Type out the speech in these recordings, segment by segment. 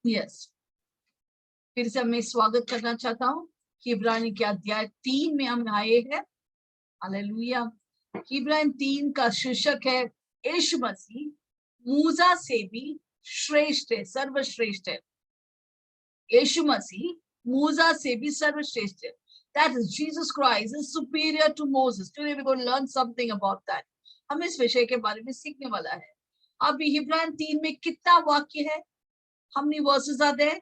Yes, फिर से मैं स्वागत करना चाहता हूँ कि इब्रानी के अध्याय 3 में हम आए हैं। हालेलुया। इब्रानी 3 का शीर्षक है यीशु मसीह मूसा से भी श्रेष्ठ है, सर्वश्रेष्ठ है। यीशु मसीह मूसा से भी सर्वश्रेष्ठ है। That is, Jesus Christ is superior to Moses. Today we're going to learn something about that. हम इस विषय के बारे में सीखने वाला है। अब इब्रानी 3 में कितना वाक्य है? How many verses are there?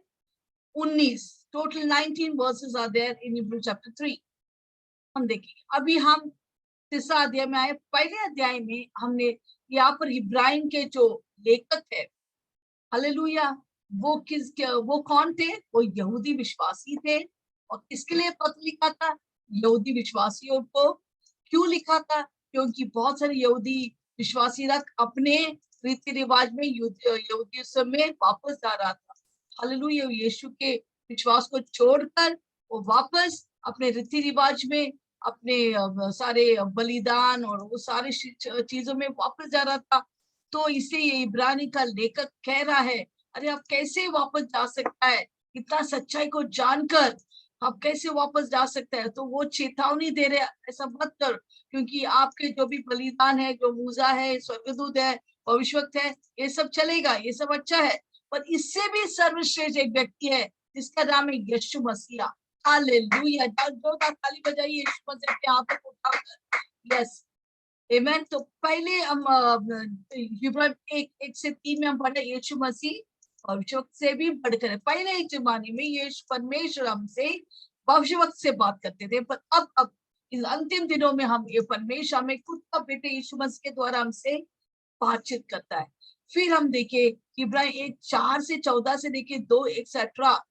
19. Total 19 verses are there in Hebrew chapter 3. हम देखेंगे। अभी हम तीसरा अध्याय में आए। पहले अध्याय में हमने यहाँ पर इब्राहिम के जो लेखक है, हालेलुया, वो कौन थे? वो यहूदी विश्वासी थे। और किसके लिए पत्र लिखा था? यहूदी विश्वासियों को। क्यों लिखा था? क्योंकि बहुत सारे यहूदी विश्वासी अपने रीति रिवाज में यहूदी में वापस जा रहा था। हालेलुया। यीशु के विश्वास को छोड़कर वो वापस अपने रीति रिवाज में, अपने सारे बलिदान और वो सारे चीजों में वापस जा रहा था। तो इसलिए ये इब्रानी का लेखक कह रहा है, अरे आप कैसे वापस जा सकता है? इतना सच्चाई को जानकर आप कैसे वापस जा सकते हैं? तो वो चेतावनी दे रहे, ऐसा मत कर, क्योंकि आपके जो भी बलिदान है, जो मूसा है, स्वर्गदूत है, भविष्यवक्त है, ये सब चलेगा, ये सब अच्छा है, पर इससे भी सर्वश्रेष्ठ एक व्यक्ति है जिसका नाम है यीशु मसीह। हालेलुया। जोरदार ताली बजाइए यीशु मसीह के हाथों को उठाकर। यस, आमेन। तो पहले हम इब्रानी 1 से 3 में हम पढ़े यीशु मसीह भविष्यवक्त से भी बढ़कर है। पहले एक जमाने में यीशु परमेश्वर हमसे भविष्यवक्त से बात करते थे, पर अब इस अंतिम दिनों में हम ये परमेश्वर हमें खुद का बेटे यीशु मसीह के द्वारा हमसे बातचीत करता है। फिर हम देखे इब्रानी 1:4 से 14 से देखे 2:1 से 18,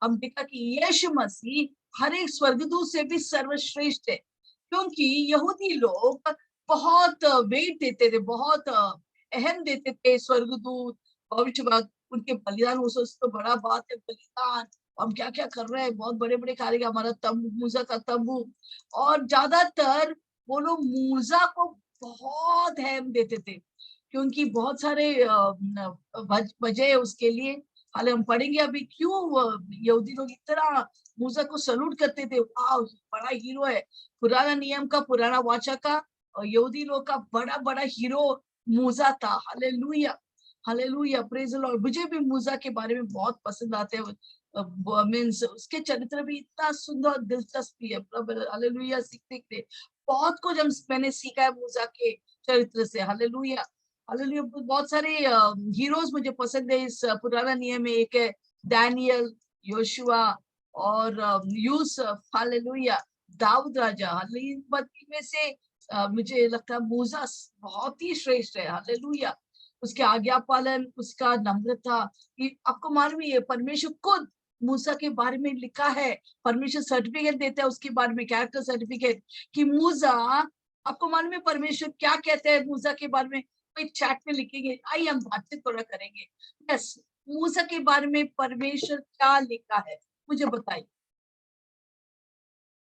हम देखा कि यीशु मसीह हर एक स्वर्गदूत से भी सर्वश्रेष्ठ है, क्योंकि यहूदी लोग बहुत वेट देते थे, बहुत अहम देते थे स्वर्गदूत, भविष्यवक्त, उनके बलिदान। वो सोचते तो बड़ा बात है बलिदान, हम क्या क्या कर रहे हैं, बहुत बड़े बड़े कार्य, हमारा तंबू, मूसा का तंबू। और ज्यादातर वो लोग मूसा को बहुत अहम देते थे, क्योंकि बहुत सारे वजह है उसके लिए। हाले हम पढ़ेंगे अभी क्यों यहूदी लोग इतना मूसा को सलूट करते थे। वाह, बड़ा हीरो है। पुराना नियम का, पुराना वाचा का, और यहूदी लोग का बड़ा बड़ा हीरो मूसा था। Hallelujah, hallelujah, praise the Lord. मुझे भी मूसा के बारे में बहुत पसंद आते हैं। मीन्स उसके चरित्र भी इतना सुंदर, दिलचस्पी है। हालेलुया, सीखते बहुत कुछ मैंने सीखा है मूसा के चरित्र से। Hallelujah, hallelujah. बहुत सारे हीरोज मुझे पसंद है इस पुराना नियम में। एक है डैनियल, योशुआ और यूसुफ। हालेलुया, दाऊद राजा। हालेलुया, में से मुझे लगता है मूसा बहुत ही श्रेष्ठ है। हालेलुया, उसके आज्ञा पालन, उसका नम्रता। आपको मालूम है परमेश्वर खुद मूसा के बारे में लिखा है। परमेश्वर सर्टिफिकेट देता है उसके बारे में, कैरेक्टर सर्टिफिकेट, कि मूसा, आपको मालूम है परमेश्वर क्या कहते हैं मूसा के बारे में? कोई चैट में लिखेंगे, आइए हम बातचीत थोड़ा करेंगे। यस, मूसा के बारे में परमेश्वर क्या लिखा है, मुझे बताइए।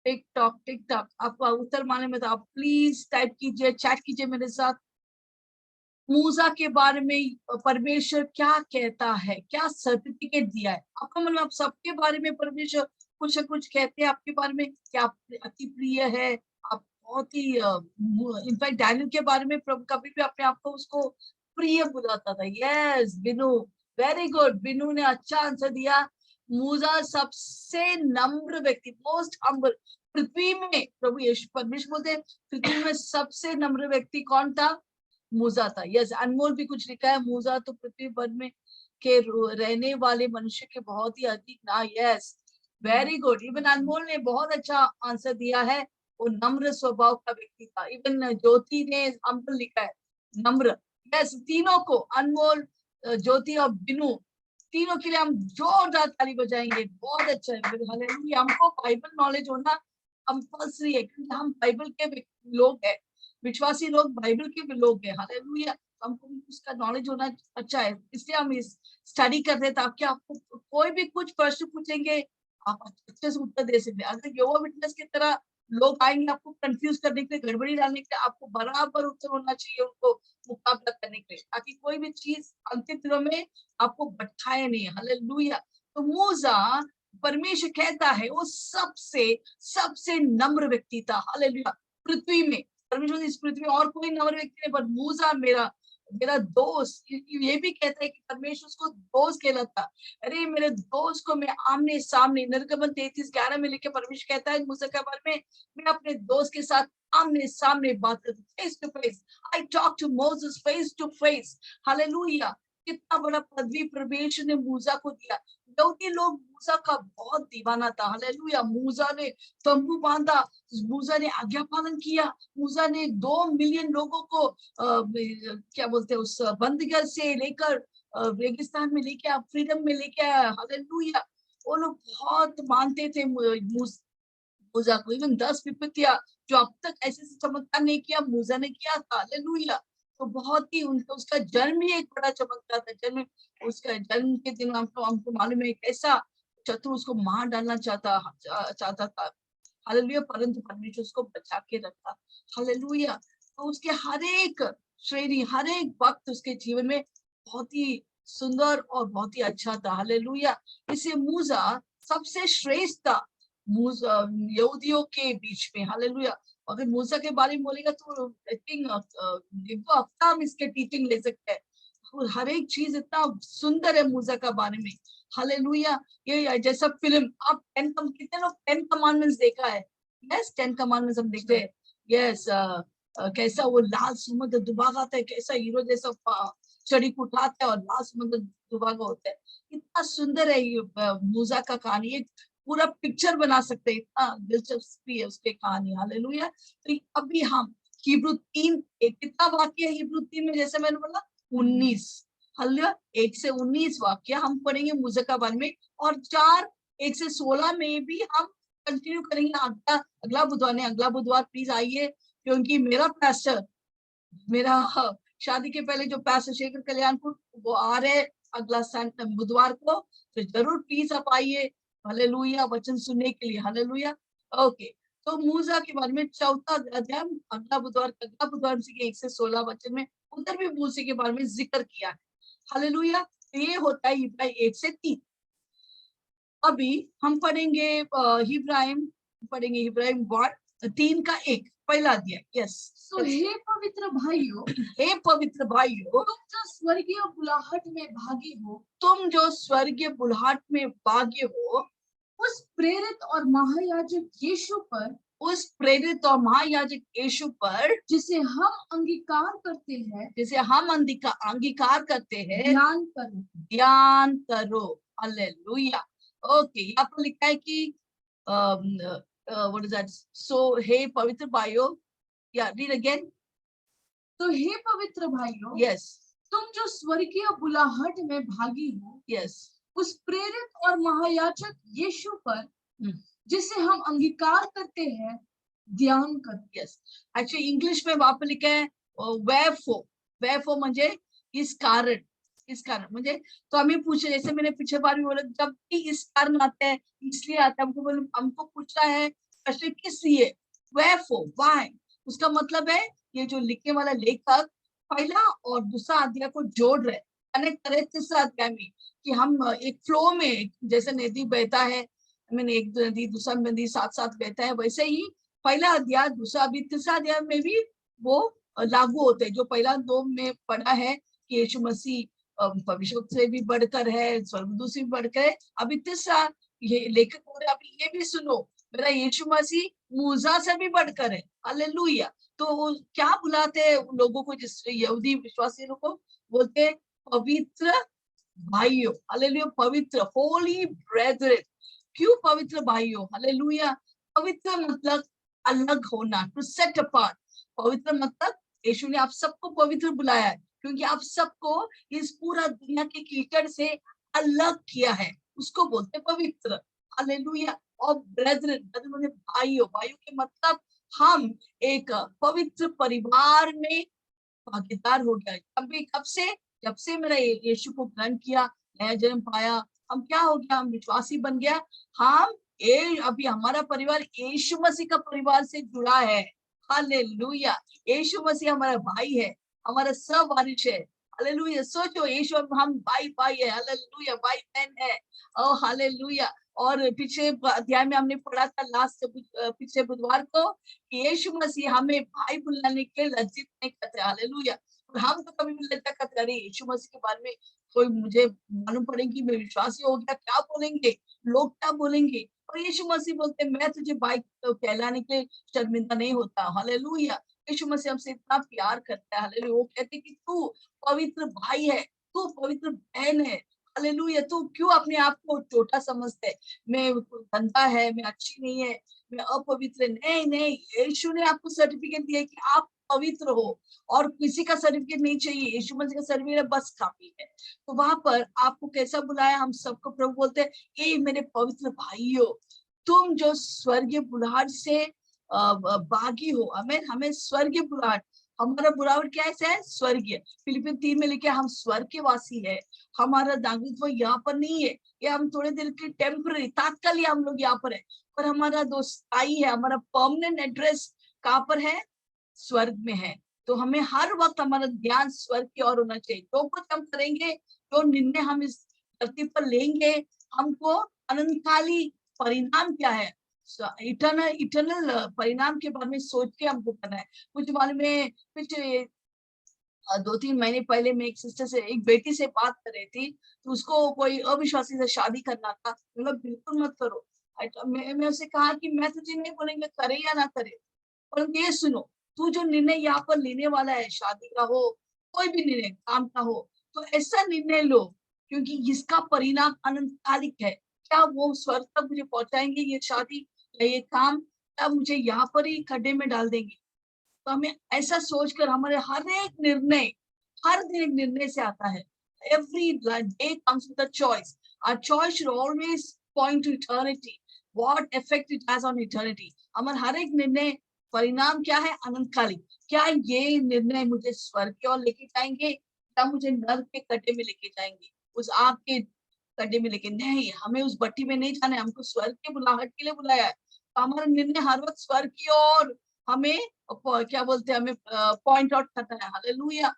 टिक टॉक आपका उत्तर मालूम है तो आप प्लीज टाइप कीजिए, चैट कीजिए मेरे साथ। मूसा के बारे में परमेश्वर क्या कहता है, क्या सर्टिफिकेट दिया है? आपको मतलब आप सबके बारे में परमेश्वर कुछ न कुछ कहते हैं आपके बारे में, क्या आप अति प्रिय है, आप बहुत ही इनफैक्ट डैनियल के बारे में प्रभु कभी भी अपने आप को उसको प्रिय बुलाता था। Yes Binu, very good, Binu ने अच्छा आंसर दिया। मूसा सबसे नम्र व्यक्ति, मोस्ट हम्बल। पृथ्वी में प्रभु यीशु परमेश्वर बोलते हैं पृथ्वी में सबसे नम्र व्यक्ति कौन था? मूसा था। यस, अनमोल भी कुछ लिखा है, मूसा तो पृथ्वी पर में के रहने वाले मनुष्य के बहुत ही अधिक ना। Yes, very good. इवन अनमोल ने बहुत अच्छा आंसर दिया है, वो नम्र स्वभाव का व्यक्ति था। इवन ज्योति ने हम्बल लिखा है, नम्र। यस, तीनों को, अनमोल, ज्योति और बिनू, तीनों के लिए हम जोरदार ताली बजाएंगे। बहुत अच्छा है। हालेलुया, हमको बाइबल नॉलेज होना कंपल्सरी है, क्योंकि हम बाइबल के लोग हैं, विश्वासी लोग बाइबल के भी लोग हैं। हालेलुया, हमको उसका नॉलेज होना अच्छा है, इसलिए हम इस स्टडी कर रहे हैं, ताकि आपको कोई भी कुछ प्रश्न पूछेंगे आप अच्छे से उत्तर दे सकते हैं। अगर यहोवा विटनेस की तरह लोग आएंगे आपको कंफ्यूज करने के लिए, गड़बड़ी डालने के लिए, आपको बराबर उत्तर होना चाहिए उनको मुकाबला करने के लिए, ताकि कोई भी चीज अंतिम दिनों में आपको भटकाए नहीं। हालेलुया। तो मूसा, परमेश्वर कहता है, वो सबसे सबसे नम्र व्यक्ति था। हालेलुया। पृथ्वी में, परमेश्वर इस पृथ्वी में और कोई नम्र व्यक्ति नहीं, पर मूसा मेरा मेरा दोस्त। ये भी कहता है कि परमेश्वर उसको दोस्त कहलाता। अरे मेरे दोस्त को मैं आमने सामने, निर्गमन 33:11 में लिखे परमेश्वर कहता है मूसा के बारे में, मैं अपने दोस्त के साथ आमने सामने बात करती, face to face. I talk to Moses face to face. Hallelujah. कितना बड़ा पदवी परमेश्वर ने मूसा को दिया। यहूदी लोग मूसा का बहुत दीवाना था। हालेलुया। मूसा ने तंबू बांधा, मूसा ने आज्ञा पालन किया, मूसा ने 2 मिलियन लोगों को क्या बोलते हैं, उस बंदीगढ़ से लेकर रेगिस्तान में लेके आया, फ्रीडम में लेके आया। हालेलुया। वो लोग बहुत मानते थे मूसा को। इवन 10 विपत्तियां जो अब तक ऐसे चमत्कार नहीं किया, मूसा ने किया था। हालेलुया। तो बहुत ही उनका, उसका जन्म ही एक बड़ा चमत्कार था। जन्म, उसका जन्म के दिन हमको मालूम है कैसा शत्रु उसको मार डालना चाहता था। हालेलुया। परंतु परमेश्वर उसको बचा के रखा। हालेलुया। तो उसके हर एक श्रेणी, हर एक वक्त उसके जीवन में बहुत ही सुंदर और बहुत ही अच्छा था। हालेलुया। इसलिए मूसा सबसे श्रेष्ठ था यहूदियों के बीच में। हालेलुया। अगर मूसा के बारे में बोलेगा तो आई थिंक हफ्ता हम इसके टीचिंग ले सकते हैं। हर एक चीज इतना सुंदर है मूसा का बारे में। हालेलुया। ये जैसा फिल्म, आप कितने लोग 10 कमांडमेंट्स देखा है? यस, 10 कमांडमेंट्स हम देखते हैं। यस, कैसा वो लाल समुद्र दुबागा आता है, कैसा हीरो जैसा छड़ी को उठाता है और लाल समुद्र दुबागा होता है। इतना सुंदर है ये मूसा का कहानी, एक पूरा पिक्चर बना सकते हैं, इतना दिलचस्पी है उसके कहानी। हालेलुया। तो अभी हम हिब्रू 3, कितना वाक्य है हिब्रू 3 में? जैसे मैंने बोला 19। हालेलुया। 1 से 19 वाक्य हम पढ़ेंगे मूसा के बारे में, और 4 1 से 16 में भी हम कंटिन्यू करेंगे। अगला बुधवार ने, अगला बुधवार प्लीज आइए, क्योंकि मेरा पास्टर, मेरा शादी के पहले जो पास्टर शेखर कल्याणपुर, वो आ रहे अगला बुधवार को। तो जरूर प्लीज आप आइए। हालेलुया। वचन सुनने के लिए। हालेलुया। ओके। तो मूसा के बारे में 4था अध्याय अगला बुधवार से 1 से 16 वचन में, उधर भी मूसा के बारे में जिक्र किया है। हालेलुया। ये होता है इब्राहिम 1 से 3। अभी हम पढ़ेंगे इब्राहिम 3 का 1, पहला अध्याय। यस। तो हे पवित्र भाइयों, हे पवित्र भाइयों, तुम जो स्वर्गीय बुलाहट में भागी हो, तुम जो स्वर्गीय बुलाहट में भागे हो, उस प्रेरित और महायाजक यीशु पर, उस प्रेरित और महायाजक यीशु पर, जिसे हम अंगीकार करते हैं, ध्यान करो। हालेलुया। ओके। यहाँ पर लिखा है कि व्हाट इज दैट? सो हे पवित्र भाइयों, या रीड अगेन। तो हे पवित्र भाइयों, यस, तुम जो स्वर्गीय बुलाहट में भागी हो, यस, उस प्रेरित और महायाजक यीशु पर, जिसे हम अंगीकार करते हैं, ध्यान करो। यस। एक्चुअली इंग्लिश में वहां पर लिखा है wherefore म्हणजे इस कारण, म्हणजे तो हमें पूछे, जैसे मैंने पिछले बार भी बोला, जब भी इस कारण आता है, इसलिए आता है, हमको पूछना है प्रश्न किस लिए? wherefore, why। उसका मतलब है ये जो लिखने वाला लेखक पहला और दूसरा अध्याय को जोड़ रहे, कनेक्ट करे तीसरा अध्याय में, कि हम एक फ्लो में, जैसे नदी बहता है, मैंने एक नदी दूसरा नदी साथ साथ बहता है, वैसे ही पहला अध्याय दूसरा भी तीसरा अध्याय में भी वो लागू होते हैं। जो पहला 2 में पढ़ा है कि यीशु मसीह भविष्य से भी बढ़कर है, स्वर्गदूत से भी बढ़कर है, अभी तीसरा ये लेखक बोल रहे, अभी ये भी सुनो, मेरा यीशु मसीह मूसा से भी बढ़कर है। हालेलुया। तो क्या बुलाते हैं लोगों को, जिस यहूदी विश्वासी को बोलते हैं पवित्र भाइयों। हालेलुया। पवित्र, होली ब्रेथरेन। क्यों पवित्र भाइयों? हालेलुया। पवित्र मतलब अलग होना, टू सेट अपार्ट। पवित्र मतलब यीशु ने आप सबको पवित्र बुलाया है, क्योंकि आप सबको इस पूरा दुनिया के कीचड़ से अलग किया है, उसको बोलते पवित्र। हालेलुया। और ब्रेथरेन मतलब भाइयों के मतलब हम एक पवित्र परिवार में भागीदार हो गया। कब से? जब से मेरा यीशु को ग्रहण किया, नया जन्म पाया, हम क्या हो गया? हम विश्वासी बन गया, हम अभी हमारा परिवार यीशु मसीह का परिवार से जुड़ा है। हालेलुया। यीशु मसीह हमारा भाई है, हमारा सहवारिश है। हालेलुया। सोचो, यीशु हम भाई भाई है। हालेलुया। भाई बहन है। ओ हालेलुया। और पिछले अध्याय में हमने पढ़ा था पिछले बुधवार को कि यीशु मसीह हमें भाई बुलाने के लिए लज्जित नहीं करते। हालेलुया। और हम तो कभी भी लज्जा करते, अरे यीशु मसीह के बारे में कोई मुझे मालूम पड़ेगी, मैं विश्वासी हो गया, क्या बोलेंगे लोग, क्या बोलेंगे। और यीशु मसीह बोलते हैं, मैं तुझे भाई कहलाने के लिए शर्मिंदा नहीं होता। हालेलुया। यीशु मसीह हमसे इतना प्यार करता है। हालेलुया। वो कहते हैं कि तू पवित्र भाई है, तू पवित्र बहन है। हालेलुया। तू क्यों अपने आप को छोटा समझते है, मैं गंदा है, मैं अच्छी नहीं है, मैं अपवित्र। नहीं नहीं, यीशु ने आपको सर्टिफिकेट दिया कि आप पवित्र हो, और किसी का सर्टिफिकेट नहीं चाहिए। यीशु मसीह का सर्टिफिकेट बस काफी है। तो वहां पर आपको कैसा बुलाया, हम सबको प्रभु बोलते हैं, ए मेरे पवित्र भाइयों, तुम जो स्वर्गीय बुलाहट से बागी हो। हमें स्वर्गीय बुलाहट, हमारा बुलाहट क्या है? स्वर्गीय। फिलिपिन 3 में लिखे हम स्वर्ग के वासी है। हमारा नागरिकत्व यहाँ पर नहीं है, ये हम थोड़े देर के टेम्पररी तात्कालिक हम लोग यहाँ पर है, पर हमारा जो स्थायी है, हमारा परमानेंट एड्रेस कहाँ पर है? स्वर्ग में है। तो हमें हर वक्त हमारा ध्यान स्वर्ग की ओर होना चाहिए। जो कुछ हम करेंगे, जो निर्णय हम इस धरती पर लेंगे, हमको अनंतकाली परिणाम क्या है, इटर्नल परिणाम के बारे में सोच के हमको करना है। मुझे मालूम है, पिछले 2-3 महीने पहले मैं एक सिस्टर से, एक बेटी से बात कर रही थी, तो उसको कोई अविश्वासी से शादी करना था। मतलब बिल्कुल मत करो। मैं उससे कहा कि मैं तुझे नहीं बोलेंगे करे या ना करे, पर ये सुनो, तू जो निर्णय यहाँ पर लेने वाला है, शादी का हो, कोई भी निर्णय काम का हो, तो ऐसा निर्णय लो क्योंकि इसका परिणाम अनंतकालिक है। क्या वो स्वर्ग तक मुझे पहुंचाएंगे, ये शादी या ये काम, क्या मुझे यहाँ पर ही खड्डे में डाल देंगे? तो हमें ऐसा सोचकर हमारे हर दिन एक निर्णय से आता है। Every day comes with a choice. Our choice should always point to eternity, what effect it has on eternity. हमारा हर एक निर्णय परिणाम क्या है? अनंतकालिक। क्या ये निर्णय मुझे स्वर्ग की ओर लेके जाएंगे, क्या मुझे नर्क के गड्ढे में लेके जाएंगे, उस आग के गड्ढे में लेके? नहीं, हमें उस भट्टी में नहीं जाना है, हमको स्वर्ग की बुलाहट के लिए बुलाया है। तो हमारा निर्णय हर वक्त स्वर्ग की ओर हमें क्या बोलते हैं, हमें पॉइंट आउट करता है। हालेलुया।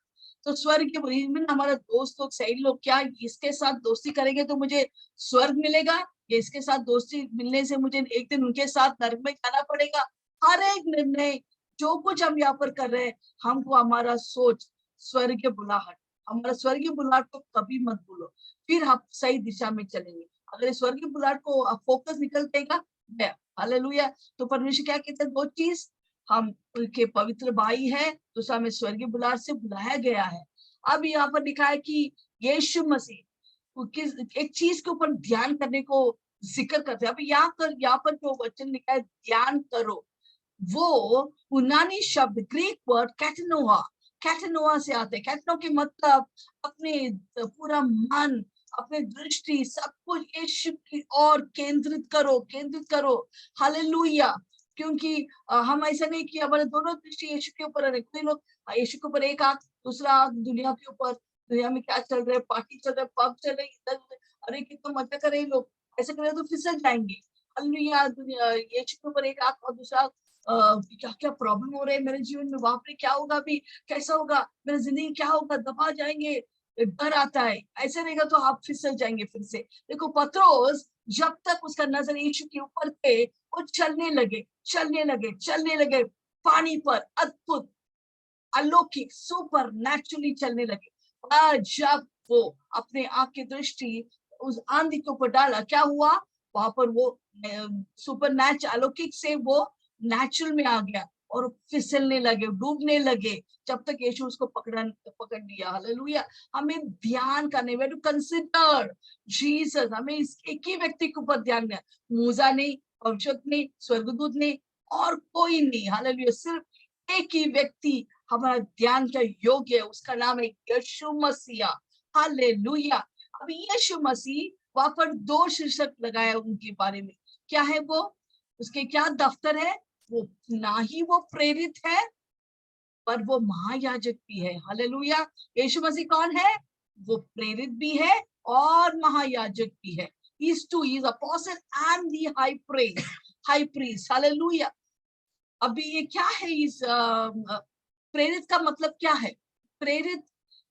तो स्वर्ग के में हमारा दोस्त लोग, सही लोग, क्या इसके साथ दोस्ती करेंगे तो मुझे स्वर्ग मिलेगा, या इसके साथ दोस्ती मिलने से मुझे एक दिन उनके साथ नरक में जाना पड़ेगा? हर एक निर्णय, जो कुछ हम यहाँ पर कर रहे हैं, हमको हमारा सोच स्वर्गीय बुलाहट, हमारा स्वर्गीय बुलाहट को कभी मत भूलो, फिर हम सही दिशा में चलेंगे। अगर स्वर्गीय बुलाहट को फोकस निकल देगा, हालेलुया। तो परमेश्वर क्या कहते हैं? 2 चीज, हम उनके पवित्र भाई है, दूसरा हमें स्वर्गीय बुलाहट से बुलाया गया है। अब यहाँ पर लिखा है कि यीशु मसीह किस एक चीज के ऊपर ध्यान करने को जिक्र करते हैं। अब यहाँ पर जो वचन लिखा है ध्यान करो, वो यूनानी शब्द ग्रीक वर्ड कैटनोआ से आते हैं। कैटनो के मतलब अपने पूरा मन, अपने दृष्टि, सब कुछ यीशु की ओर केंद्रित करो। हालेलुया। क्योंकि हम ऐसा नहीं कि हमारे दोनों दृष्टि यीशु के ऊपर है। कोई लोग यीशु के ऊपर एक आंख, दूसरा आंख दुनिया के ऊपर, दुनिया में क्या चल रहा है, पार्टी चल रहा है, पब चल रही है, इधर, अरे कितना मजा कर रहे हैं लोग, ऐसे करें तो फिसल जाएंगे। हालेलुया। दुनिया यीशु के ऊपर एक आंख और दूसरा क्या क्या प्रॉब्लम हो रहे हैं मेरे जीवन में, वहां पे क्या होगा, अभी कैसा होगा, मेरी जिंदगी क्या होगा, दबा जाएंगे, डर आता है। ऐसे रहेगा तो आप फिसल जाएंगे फिर से। देखो पत्रोस जब तक उसका नजर यीशु के ऊपर थे, वो चलने लगे पानी पर, अद्भुत, अलौकिक, सुपर नेचुरली चलने लगे। और जब वो अपने आंख की दृष्टि उस आंधी के ऊपर डाला, क्या हुआ? वहां पर वो सुपर नेचुरल, अलौकिक से वो नेचुरल में आ गया और फिसलने लगे, डूबने लगे, जब तक यीशु उसको पकड़ लिया। हालेलुया। हमें ध्यान करने, वे टू कंसिडर जीसस। हमें इस एक ही व्यक्ति के ऊपर ध्यान देना, मूसा नहीं, भविष्यवक्ता नहीं, स्वर्गदूत नहीं, और कोई नहीं। हालेलुया। सिर्फ एक ही व्यक्ति हमारा ध्यान का योग्य है, उसका नाम है यीशु मसीह। हालेलुया। अभी यीशु मसीह वहां पर 2 शीर्षक लगाया उनके बारे में। क्या है वो? उसके क्या दफ्तर है? वो ना ही वो प्रेरित है, पर वो महायाजक भी है। हालेलुया। यीशु मसीह कौन है? वो प्रेरित भी है और महायाजक भी है। He's two. He's apostle and the high priest. Hallelujah. अभी ये क्या है? इस प्रेरित का मतलब क्या है? प्रेरित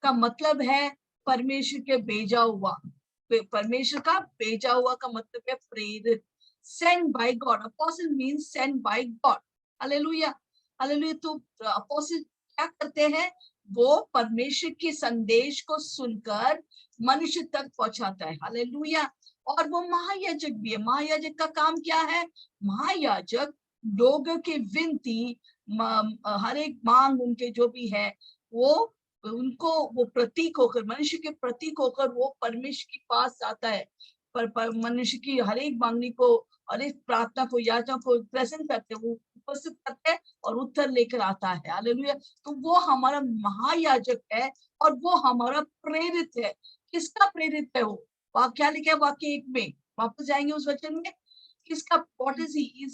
का मतलब है परमेश्वर के भेजा हुआ। परमेश्वर का भेजा हुआ का मतलब है प्रेरित, sent by God. Apostle means sent by God. Hallelujah, hallelujah. तो अपोस्टल क्या करते हैं? वो परमेश्वर के संदेश को सुनकर मनुष्य तक पहुंचाता है। हालेलुया। और वो महायाजक भी है। महायाजक का काम क्या है? महायाजक लोगों के विनती, हर एक मांग उनके जो भी है, वो उनको वो प्रतीक होकर, मनुष्य के प्रतीक होकर वो परमेश्वर के पास आता है। पर मनुष्य की हर एक मांगनी को, हर एक प्रार्थना को, याचना को प्रेजेंट करते, वो उपस्थित करते हैं और उत्तर लेकर आता है। हालेलुया। तो वो हमारा महायाजक है और वो हमारा प्रेरित है। किसका प्रेरित है वो? क्या लिखा है वाक्य 1 में? वापस जाएंगे उस वचन में। किसका? What is he?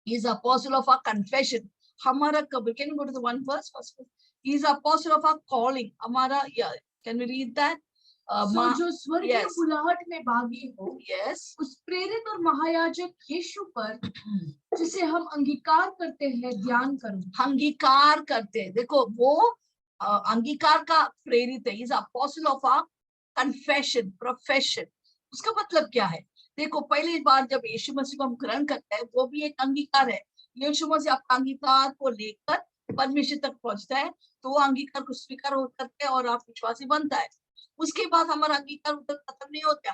He is apostle of our confession. हमारा कब? Can you go to the one verse first? He is apostle of our calling. हमारा, yeah, can we read that? जो स्वर्गीय yes, बुलाहट में भागी हो, yes, उस प्रेरित और महायाजक यीशु पर जिसे हम अंगीकार करते हैं ध्यान करो। अंगीकार करते हैं। देखो वो अंगीकार का प्रेरित है। He is apostle of our confession, profession. उसका मतलब क्या है? देखो पहली बार जब यीशु मसीह को हम ग्रहण करते हैं, वो भी एक अंगीकार है। यीशु मसीह आपका अंगीकार को लेकर परमेश्वर तक पहुंचता है, तो वो अंगीकार को स्वीकार करते हैं और आप विश्वासी बनता है। उसके बाद हमारा अंगीकार उधर खत्म नहीं होता।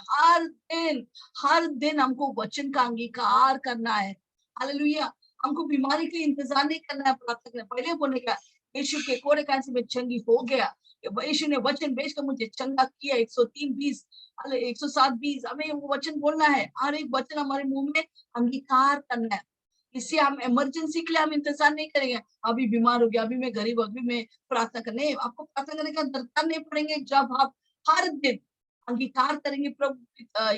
हर दिन हमको वचन का अंगीकार करना है। हालेलुया। हमको बीमारी के लिए इंतजार नहीं करना है, प्रार्थना करना। पहले बोलने का, यीशु के कोड़े कैंसर में चंगी हो गया, यीशु ने वचन भेजकर मुझे चंगा किया। 103:20, 107:20, हमें वो वचन बोलना है। हर एक वचन हमारे मुंह में अंगीकार करना है। इससे हम इमरजेंसी के लिए हम इंतजार नहीं करेंगे। अभी बीमार हो गया, अभी मैं गरीब, अभी मैं प्रार्थना करने, आपको प्रार्थना करने का दरकार नहीं पड़ेंगे। जब आप हर दिन अंगीकार करेंगे, प्रभु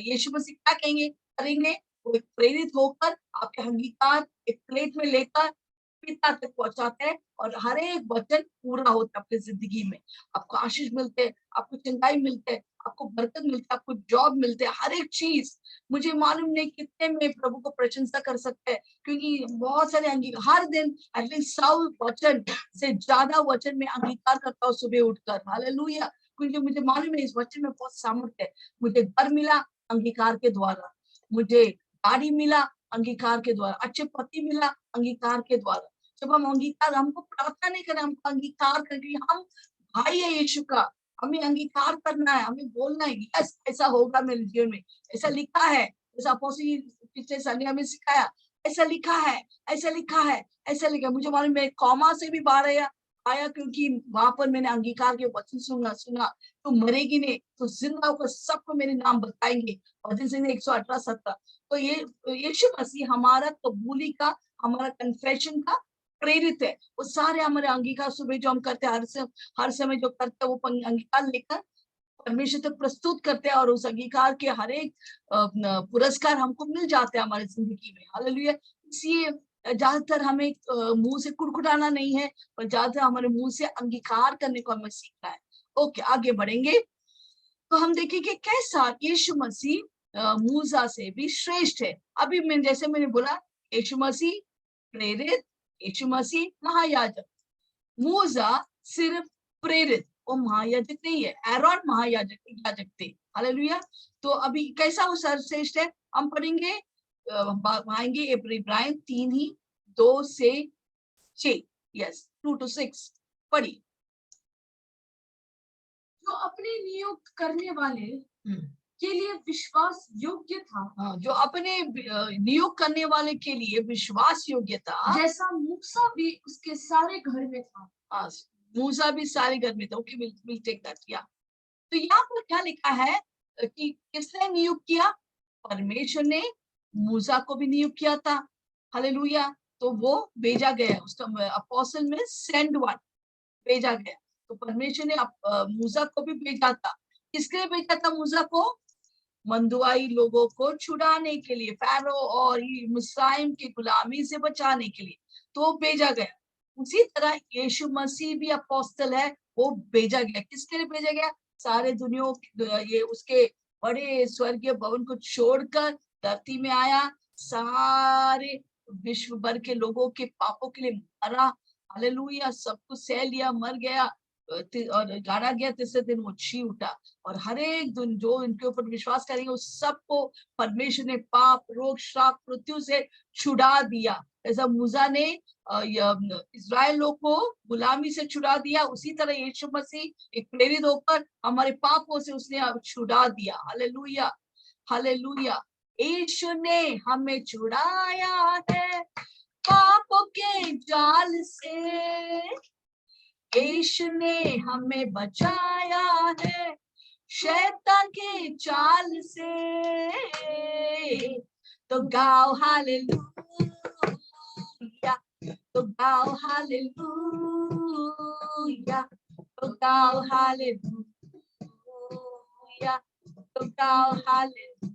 यीशु मसीह क्या करेंगे? वो एक प्रेरित होकर आपके अंगीकार एक प्लेट में लेकर पिता तक पहुंचाते हैं और हर एक वचन पूरा होता है आपकी जिंदगी में। आपको आशीष मिलते हैं, आपको चंगाई मिलते हैं, आपको बरकत मिलती है, आपको जॉब मिलते हैं, हर एक चीज। मुझे मालूम नहीं कितने में प्रभु को प्रशंसा कर सकते हैं, क्योंकि बहुत सारे अंगीकार हर दिन एटलीस्ट 100 वचन से ज्यादा वचन में अंगीकार करता हूँ सुबह उठकर। हालेलुया। क्योंकि मुझे मालूम है इस वचन में बहुत सामर्थ्य है। मुझे घर मिला अंगीकार के द्वारा, मुझे गाड़ी मिला अंगीकार के द्वारा, अच्छे पति मिला अंगीकार के द्वारा। जब हम अंगीकार, हमको प्रार्थना नहीं करना, हमको अंगीकार करके हम भाई है यीशु का, हमें अंगीकार करना है, हमें बोलना है यस ऐसा होगा मेरे जीवन में, ऐसा लिखा है। जैसा अपोस्टल पिछले संडे हमें सिखाया, ऐसा लिखा है, ऐसा लिखा है, ऐसा लिखा है। मुझे मालूम है कॉमा से भी बाहर आया क्योंकि वहां पर मैंने अंगीकार के वचन सुना। तो मरेगी नहीं तो जिंदा होकर सबको मेरे नाम बताएंगे। वचन से 118:17। तो ये यीशु मसीह हमारा कबूली का, हमारा कन्फेशन का प्रेरित है। वो सारे हमारे अंगीकार सुबह जो हम करते हैं, हर समय जो करते हैं, वो अंगीकार लेकर परमेश्वर तक प्रस्तुत करते हैं और उस अंगीकार के हर एक पुरस्कार हमको मिल जाते हैं हमारी जिंदगी में। हालेलुया। इसलिए ज्यादातर हमें मुंह से कुड़कुड़ाना नहीं है, पर ज्यादातर हमारे मुंह से अंगीकार करने को हमें सीखना है। ओके, आगे बढ़ेंगे तो हम देखेंगे कैसा यीशु मसीह मूसा से भी श्रेष्ठ है। अभी जैसे मैंने बोला, यीशु मसीह प्रेरित, यीशु मसीह महायाजक, मूसा सिर्फ प्रेरित, वो महायाजक नहीं है। एरोन महायाजक थे। हालेलुया। तो अभी कैसा वो सर्वश्रेष्ठ है हम पढ़ेंगे, आएंगे इब्रानियों 3:2-6। यस, 2-6 पढ़िए। जो अपने नियुक्त करने वाले के लिए विश्वास योग्य था, जो अपने नियुक्त करने वाले के लिए विश्वास योग्य था, जैसा मूसा भी उसके सारे घर में था। मूसा भी सारे घर में था। Okay, will take that. या तो यहाँ पर क्या लिखा है कि किसने नियुक्त किया? परमेश्वर ने मूसा को भी नियुक्त किया था। हालेलुया। तो वो भेजा गया, उसका अपोस्टल में सेंड वन, भेजा गया। तो परमेश्वर ने मूसा को भी भेजा था। किसके लिए भेजा था मूसा को? मंदुआई लोगों को छुड़ाने के लिए, फैरो और मिस्राइम की गुलामी से बचाने के लिए तो भेजा गया। उसी तरह यीशु मसीह भी अपोस्टल है, वो भेजा गया। किसके लिए भेजा गया? सारे दुनिया ये उसके बड़े स्वर्गीय भवन को छोड़कर धरती में आया, सारे विश्व भर के लोगों के पापों के लिए मरा, हालेलुया, सब कुछ सह लिया, मर गया और गाड़ा गया, तीसरे दिन वो जी उठा। और हर एक दिन जो इनके ऊपर विश्वास करेंगे उस सबको परमेश्वर ने पाप, रोग, श्राप, मृत्यु से छुड़ा दिया। ऐसा मूसा ने इस्राएल लोग को गुलामी से छुड़ा दिया, उसी तरह यीशु मसीह एक प्रेरित होकर हमारे पापों से उसने छुड़ा दिया। Hallelujah, hallelujah. यीशु ने हमें छुड़ाया है पापों के जाल से, यीशु ने हमें बचाया है शैतान के चाल से। तो गाओ हालेलुया, तो गाओ हालेलुया, तो गाओ हालेलुया, तो गाओ हालेलुया।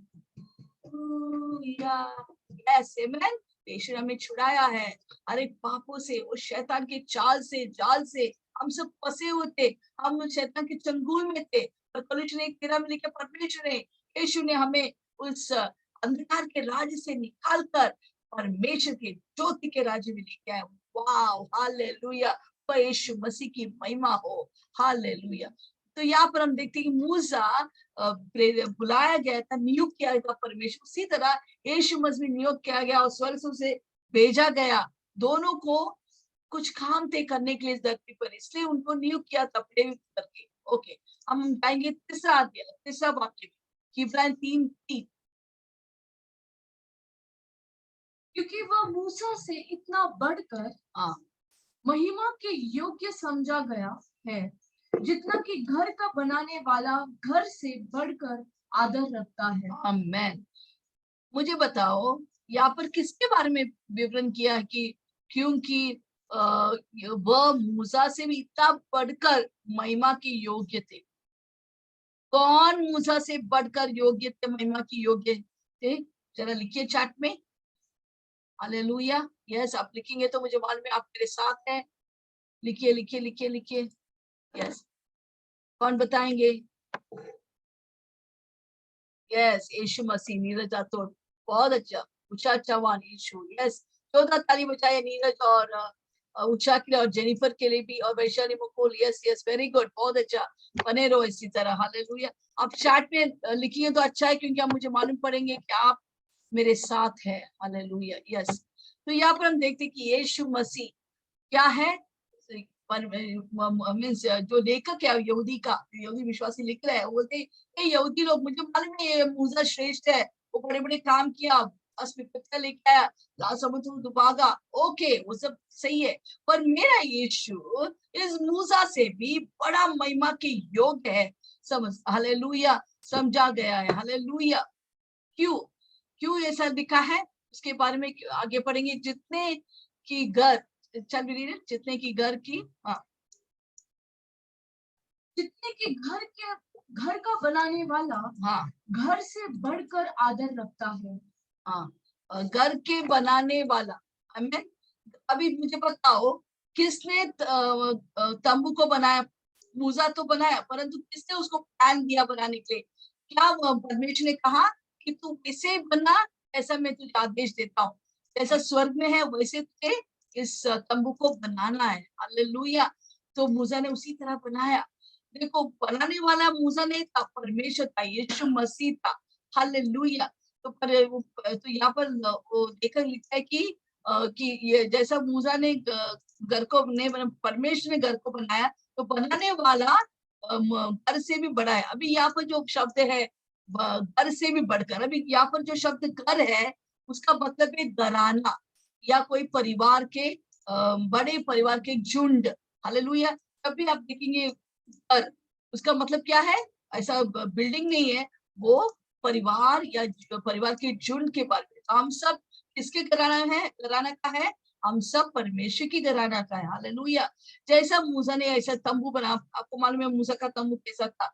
Yes amen. यीशु ने हमें छुड़ाया है हर एक पापों से, उस शैतान के चाल से, जाल से। हम सब फंसे हुए थे, हम शैतान के चंगुल में थे, और कॉलेशियन 1:13 में लिखा परमेश्वर ने, यीशु ने हमें उस अंधकार के राज्य से निकालकर परमेश्वर के ज्योति के राज्य में लेके आया। वाह, हालेलुया, पर यीशु मसीह की महिमा हो, हालेलुया। तो यहाँ पर हम देखते हैं कि मूसा बुलाया गया था, नियुक्त किया गया परमेश्वर, उसी तरह यीशु मसीह नियुक्त किया गया और स्वर्ग से उसे भेजा गया। दोनों को कुछ काम थे करने के लिए इस धरती पर, इसलिए उनको नियुक्त किया था प्रेरित करके। ओके, हम जाएंगे तीसरा अध्याय, तीसरा वाक्य में, इब्रानियों 3:3। क्योंकि वह मूसा से इतना बढ़कर महिमा के योग्य समझा गया है, जितना कि घर का बनाने वाला घर से बढ़कर आदर रखता है। आमेन। मुझे बताओ यहाँ पर किसके बारे में विवरण किया है कि क्योंकि वह मूसा से भी इतना बढ़कर महिमा के योग्य थे। कौन मूसा से बढ़कर योग्य थे, महिमा की योग्य थे? जरा लिखिए चार्ट में। हालेलुया। यस, आप लिखेंगे तो मुझे मालूम है आप मेरे साथ हैं। लिखिए लिखिए लिखिए लिखिए। यस, कौन बताएंगे? यस, यीशु मसीह। नीरज राठौड़, बहुत अच्छा, उषा चौहान, यीशु। यस, 14 ताली बजाए नीरज और उषा के लिए और जेनिफर के लिए भी, और Vaishali Mukul. Yes yes, very good, बहुत अच्छा, बने रहो इसी तरह। हालेलुया। आप चार्ट में लिखिए तो अच्छा है, क्योंकि आप मुझे मालूम पड़ेंगे कि आप मेरे साथ है। हालेलुया। यस, तो यहाँ पर हम देखते हैं कि यीशु मसीह क्या है, मीन्स जो लेखक है यहूदी का, यहूदी विश्वासी लिख रहा है, वो बोलते हैं यहूदी लोग, मुझे मालूम है ये मूसा श्रेष्ठ है, वो बड़े बड़े काम किया, अस्मिता लेके आया, समुद्र डुबागा, ओके, वो सब सही है, पर मेरा यीशु इस मूसा से भी बड़ा महिमा के योग्य है। समझ, हालेलुया, समझा गया है। हालेलुया। क्यों क्यों ऐसा लिखा है उसके बारे में आगे पढ़ेंगे। जितने की घर, चल भी जितने की घर की, जितने की घर का बनाने वाला घर से बढ़कर आदर रखता है। घर के बनाने वाला। आमीन। अभी मुझे बताओ, किसने तंबू को बनाया? मूसा तो बनाया, परंतु किसने उसको प्लान दिया बनाने के लिए? क्या परमेश्वर ने कहा कि तू इसे बना, ऐसा मैं तुझे आदेश देता हूँ, जैसा स्वर्ग में है वैसे तुझे इस तंबू को बनाना है। हालेलुया। तो मूसा ने उसी तरह बनाया। देखो, बनाने वाला मूसा नहीं था, परमेश्वर था, यीशु मसीह था। हालेलुया। तो यहाँ पर वो देखकर लिखा है कि ये जैसा मूसा ने घर को नहीं बना, परमेश्वर ने घर को बनाया, तो बनाने वाला घर से भी बड़ा है। अभी यहाँ पर जो शब्द है घर से भी बढ़कर, अभी यहाँ पर जो शब्द घर है उसका मतलब है घराना, या कोई परिवार के बड़े परिवार के झुंड। हालेलुया। तभी आप देखेंगे घर, उसका मतलब क्या है? ऐसा बिल्डिंग नहीं है, वो परिवार या परिवार के झुंड के बारे में। हम सब किसके घराना है? घराना का है, हम सब परमेश्वर की घराना का है। हालेलुया। जैसा मूसा ने ऐसा तंबू बना, आपको मालूम है मूसा का तंबू कैसा था?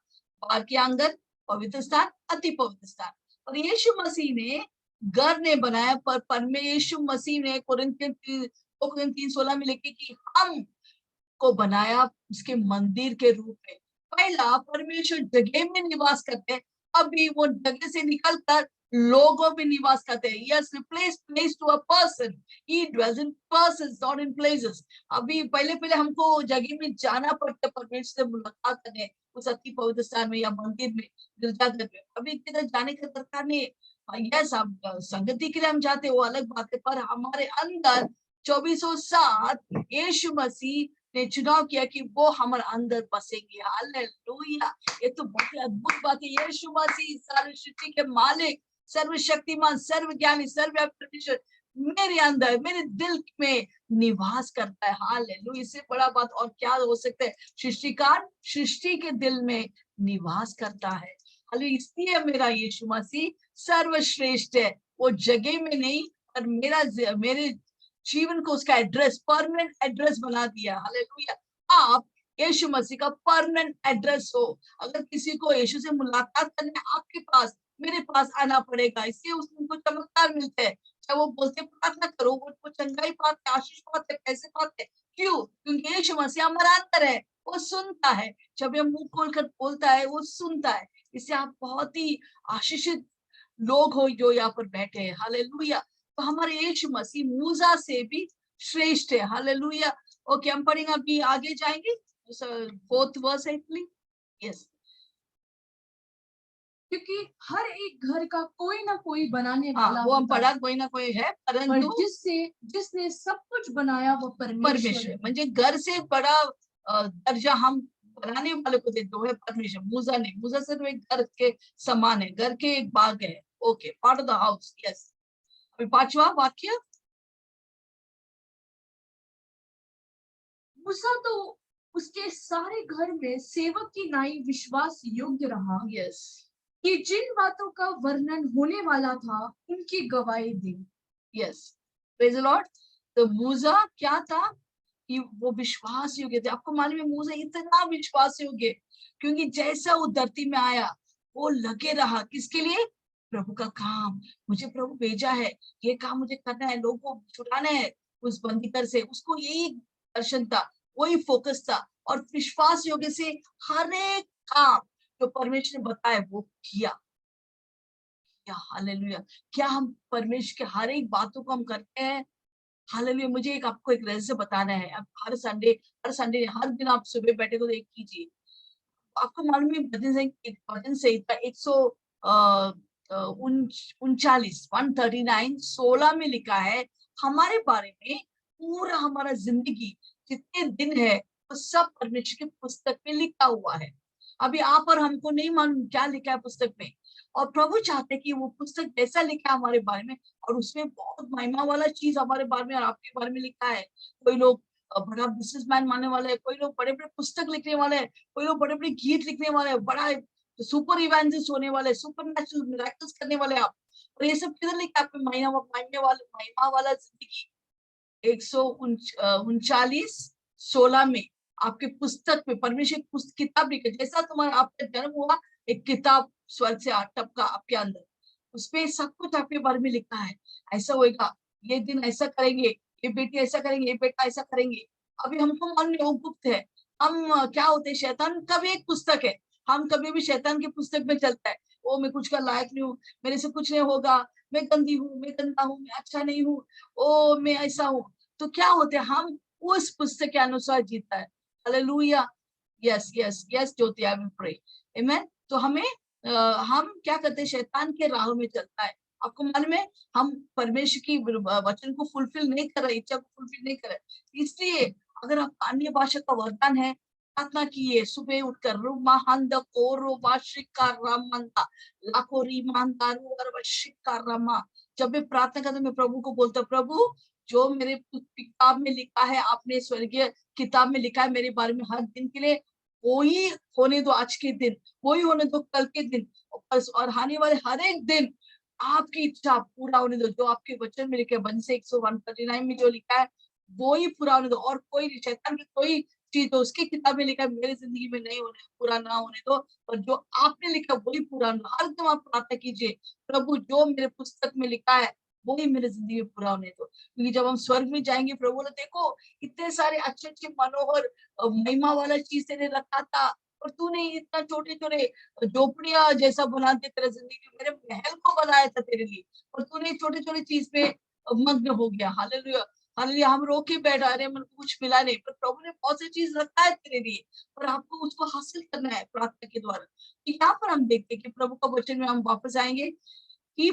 बाहर के आंगन, पवित्र स्थान, अति पवित्र स्थान। और यीशु मसीह ने घर ने बनाया, पर में यीशु मसीह ने कोरिन्थियन 3:16 में लिखे कि हम को बनाया उसके मंदिर के रूप में। पहला, परमेश्वर जगह में निवास करते हैं, अभी वो जगह से निकलकर लोगों में निवास करते हैं। Yes, replace place to a person, he dwells in persons not in places। अभी पहले हमको जगह में जाना पड़ता है परमेश्वर से मुलाकात करने, उस अति पवित्र स्थान में या मंदिर में, गिरजाघर में। अभी किधर जाने का दरकार नहीं है। यस, हम संगति के लिए हम जाते, वो अलग बात है, पर हमारे अंदर 24/7 यीशु मसीह ने चुनाव किया कि वो हमारे अंदर बसेंगे। हालेलुया, ये तो बहुत ही अद्भुत बात है। यीशु मसीह सारी सृष्टि के मालिक, सर्वशक्तिमान, सर्वज्ञानी, सर्वव्यापी परमेश्वर मेरे अंदर, मेरे दिल में निवास करता है। हालेलुया, इससे बड़ा बात और क्या हो सकता है। सृष्टिकार सृष्टि के दिल में निवास करता है। हालेलुया, इसलिए मेरा यीशु मसीह सर्वश्रेष्ठ है। वो जगह में नहीं, और मेरे जीवन को उसका एड्रेस, परमानेंट एड्रेस बना दिया। हालेलुया, आप यीशु मसीह का परमानेंट एड्रेस हो। अगर किसी को यीशु से मुलाकात करने आपके पास, मेरे पास आना पड़ेगा, इससे उनको चमत्कार मिलते हैं। चाहे वो बोलते प्रार्थना करो, वो चंगाई पाते, आशीष पाते, पैसे पाते। क्यों? क्योंकि यीशु मसीह हमारे अंदर है, वो सुनता है। जब हम मुंह खोलकर बोलता है, वो सुनता है। इससे आप बहुत ही आशीषित लोग हो जो यहाँ पर बैठे हैं। हालेलुया, तो हमारे यीशु मसीह मूसा से भी श्रेष्ठ है। हालेलुया। ओके, हम पढ़ेंगे, अभी आगे जाएंगे। 4th वर्स है, प्लीज। यस, क्योंकि हर एक घर का कोई ना कोई बनाने वाला वो हम होता पढ़ा, है, कोई ना कोई है, पर परंतु जिसने सब कुछ बनाया वो परमेश्वर है। म्हणजे घर से बड़ा दर्जा हम बनाने वाले को देते हैं परमेश्वर। मूसा नहीं, मूसा सिर्फ एक घर के समान है, घर के एक बाग है। Okay, part of the house. Yes, अभी 5वां वाक्य। मूसा तो उसके सारे घर में सेवक की नाई विश्वास योग्य रहा, यस, कि जिन बातों का वर्णन होने वाला था उनकी गवाही दी। Yes, praise the Lord. तो मूसा क्या था कि वो विश्वास योग्य थे। आपको मालूम है मूसा इतना विश्वास योग्य, क्योंकि जैसा वो धरती में आया, वो लगे रहा किसके लिए? प्रभु का काम। मुझे प्रभु भेजा है, ये काम मुझे करना है, लोगों को छुड़ाना है उस बंदीकर से। उसको यही दर्शन था, वही फोकस था, और विश्वास योग्य से हर एक काम जो परमेश्वर ने बताया वो किया। हालेलुया। क्या हम परमेश्वर के हर एक बातों को हम करते हैं? हालेलुया। मुझे आपको एक रहस्य बताना है। आप हर संडे हर दिन आप सुबह बैठे तो एक कीजिए। आपको मालूम है भजन संहिता 139 139:16 में लिखा है, हमारे बारे में पूरा हमारा जिंदगी जितने दिन है वो सब परमेश्वर की पुस्तक में लिखा हुआ है। अभी आप और हमको नहीं मालूम क्या लिखा है पुस्तक में, और प्रभु चाहते कि वो पुस्तक जैसा लिखा है हमारे बारे में, और उसमें बहुत महिमा वाला चीज हमारे बारे में और आपके बारे में लिखा है। कोई लोग बड़ा बिजनेसमैन मानने वाले हैं, कोई लोग बड़े बड़े पुस्तक लिखने वाले हैं, कोई लोग बड़े बड़े गीत लिखने वाले हैं, बड़ा सुपर इवेंजलिस्ट होने वाले, सुपर नेचुरल मिरेकल्स करने वाले आप। और ये सब किधर लिखा है? आपके महिमा वाला जिंदगी 139:16 में आपके पुस्तक में परमेश्वर की किताब लिखी। जैसा तुम्हारा आपका जन्म हुआ, एक किताब स्वर्ग से टपका आपके अंदर, उसपे सब कुछ आपके बारे में लिखा है। ऐसा होएगा, ये दिन ऐसा करेंगे, ये बेटी ऐसा करेंगे, ये बेटा ऐसा करेंगे। अभी हमको मालूम नहीं, वो गुप्त है। हम क्या होते हैं, शैतान का भी एक पुस्तक है, हम कभी भी शैतान की पुस्तक में चलता है। ओ मैं कुछ का लायक नहीं हूँ, मेरे से कुछ नहीं होगा, मैं गंदी हूँ, मैं गंदा हूँ, मैं अच्छा नहीं हूँ, ओ मैं ऐसा हूँ। तो क्या होते हैं, हम उस पुस्तक के अनुसार जीता है। Hallelujah. Yes yes yes Jyoti, I will pray, amen. तो हम क्या करते हैं, शैतान के राह में चलता है। आपको मालूम है, हम परमेश्वर की वचन को फुलफिल नहीं कर रहे, इच्छा को फुलफिल नहीं कर रहे। इसलिए अगर आप अन्य भाषा का वरदान है, प्रार्थना कीजिए सुबह उठकर, रुमाहंद कोरो वाशिका रामंदा लाखो रीमांदा रुवरवशिका रमा। जब मैं प्रार्थना करता हूं, मैं प्रभु को बोलता हूं, प्रभु जो मेरे किताब में लिखा है, आपने स्वर्गीय किताब में लिखा है मेरे बारे में हर दिन के लिए, वही होने दो आज के दिन, वही होने दो कल के दिन, और आने वाले हर एक दिन आपकी इच्छा पूरा होने दो। जो आपके वचन में लिखा है, वन से 139 में जो लिखा है वो ही पूरा होने दो। और कोई शैतान की कोई चीज तो उसकी किताब में लिखा है मेरी जिंदगी में नहीं होने, पूरा ना होने दो, और जो आपने लिखा वही पूरा होने दो। हर दिन आप प्रार्थना कीजिए, प्रभु जो मेरे पुस्तक में लिखा है वही मेरे जिंदगी में पूरा होने दो। क्योंकि जब हम स्वर्ग में जाएंगे, प्रभु ने देखो इतने सारे अच्छे अच्छे मनोहर महिमा वाला चीज तेने रखा था, और तूने इतना छोटे छोटे झोपड़िया जैसा बना के तेरा जिंदगी मेरे महल को बनाया था तेरे लिए, और तूने छोटे छोटे चीज पे मग्न हो गया। Hallelujah, hallelujah. हम रो के बैठा रहे, मन को कुछ मिला नहीं, पर प्रभु ने बहुत सी चीज रखा है तेरे लिए, और आपको उसको हासिल करना है प्रार्थना के द्वारा। तो यहाँ पर हम देखते हैं कि प्रभु का वचन में हम वापस आएंगे कि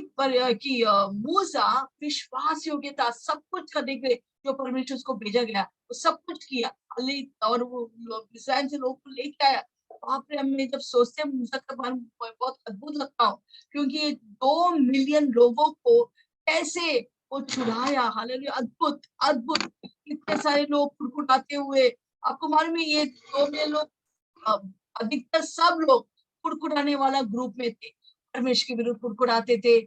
मूसा विश्वास योग्यता सब कुछ करने के लिए जो परमेश्वर उसको भेजा गया वो सब कुछ किया, और वो इस्राएल से लोग को लेके आया। वहां पे हमें जब सोचते हैं मूसा का बारे में बहुत अद्भुत लगता हो, क्योंकि 2 मिलियन लोगों को कैसे वो छुड़ाया। हालेलुया, अद्भुत अद्भुत। इतने सारे लोग कुड़कुड़ाते हुए, आपको मालूम है ये 2 मिलियन लोग, अधिकतर सब लोग कुड़कुड़ाने वाला ग्रुप में थे। परमेश्वर के विरुद्ध कुड़कुड़ाते थे,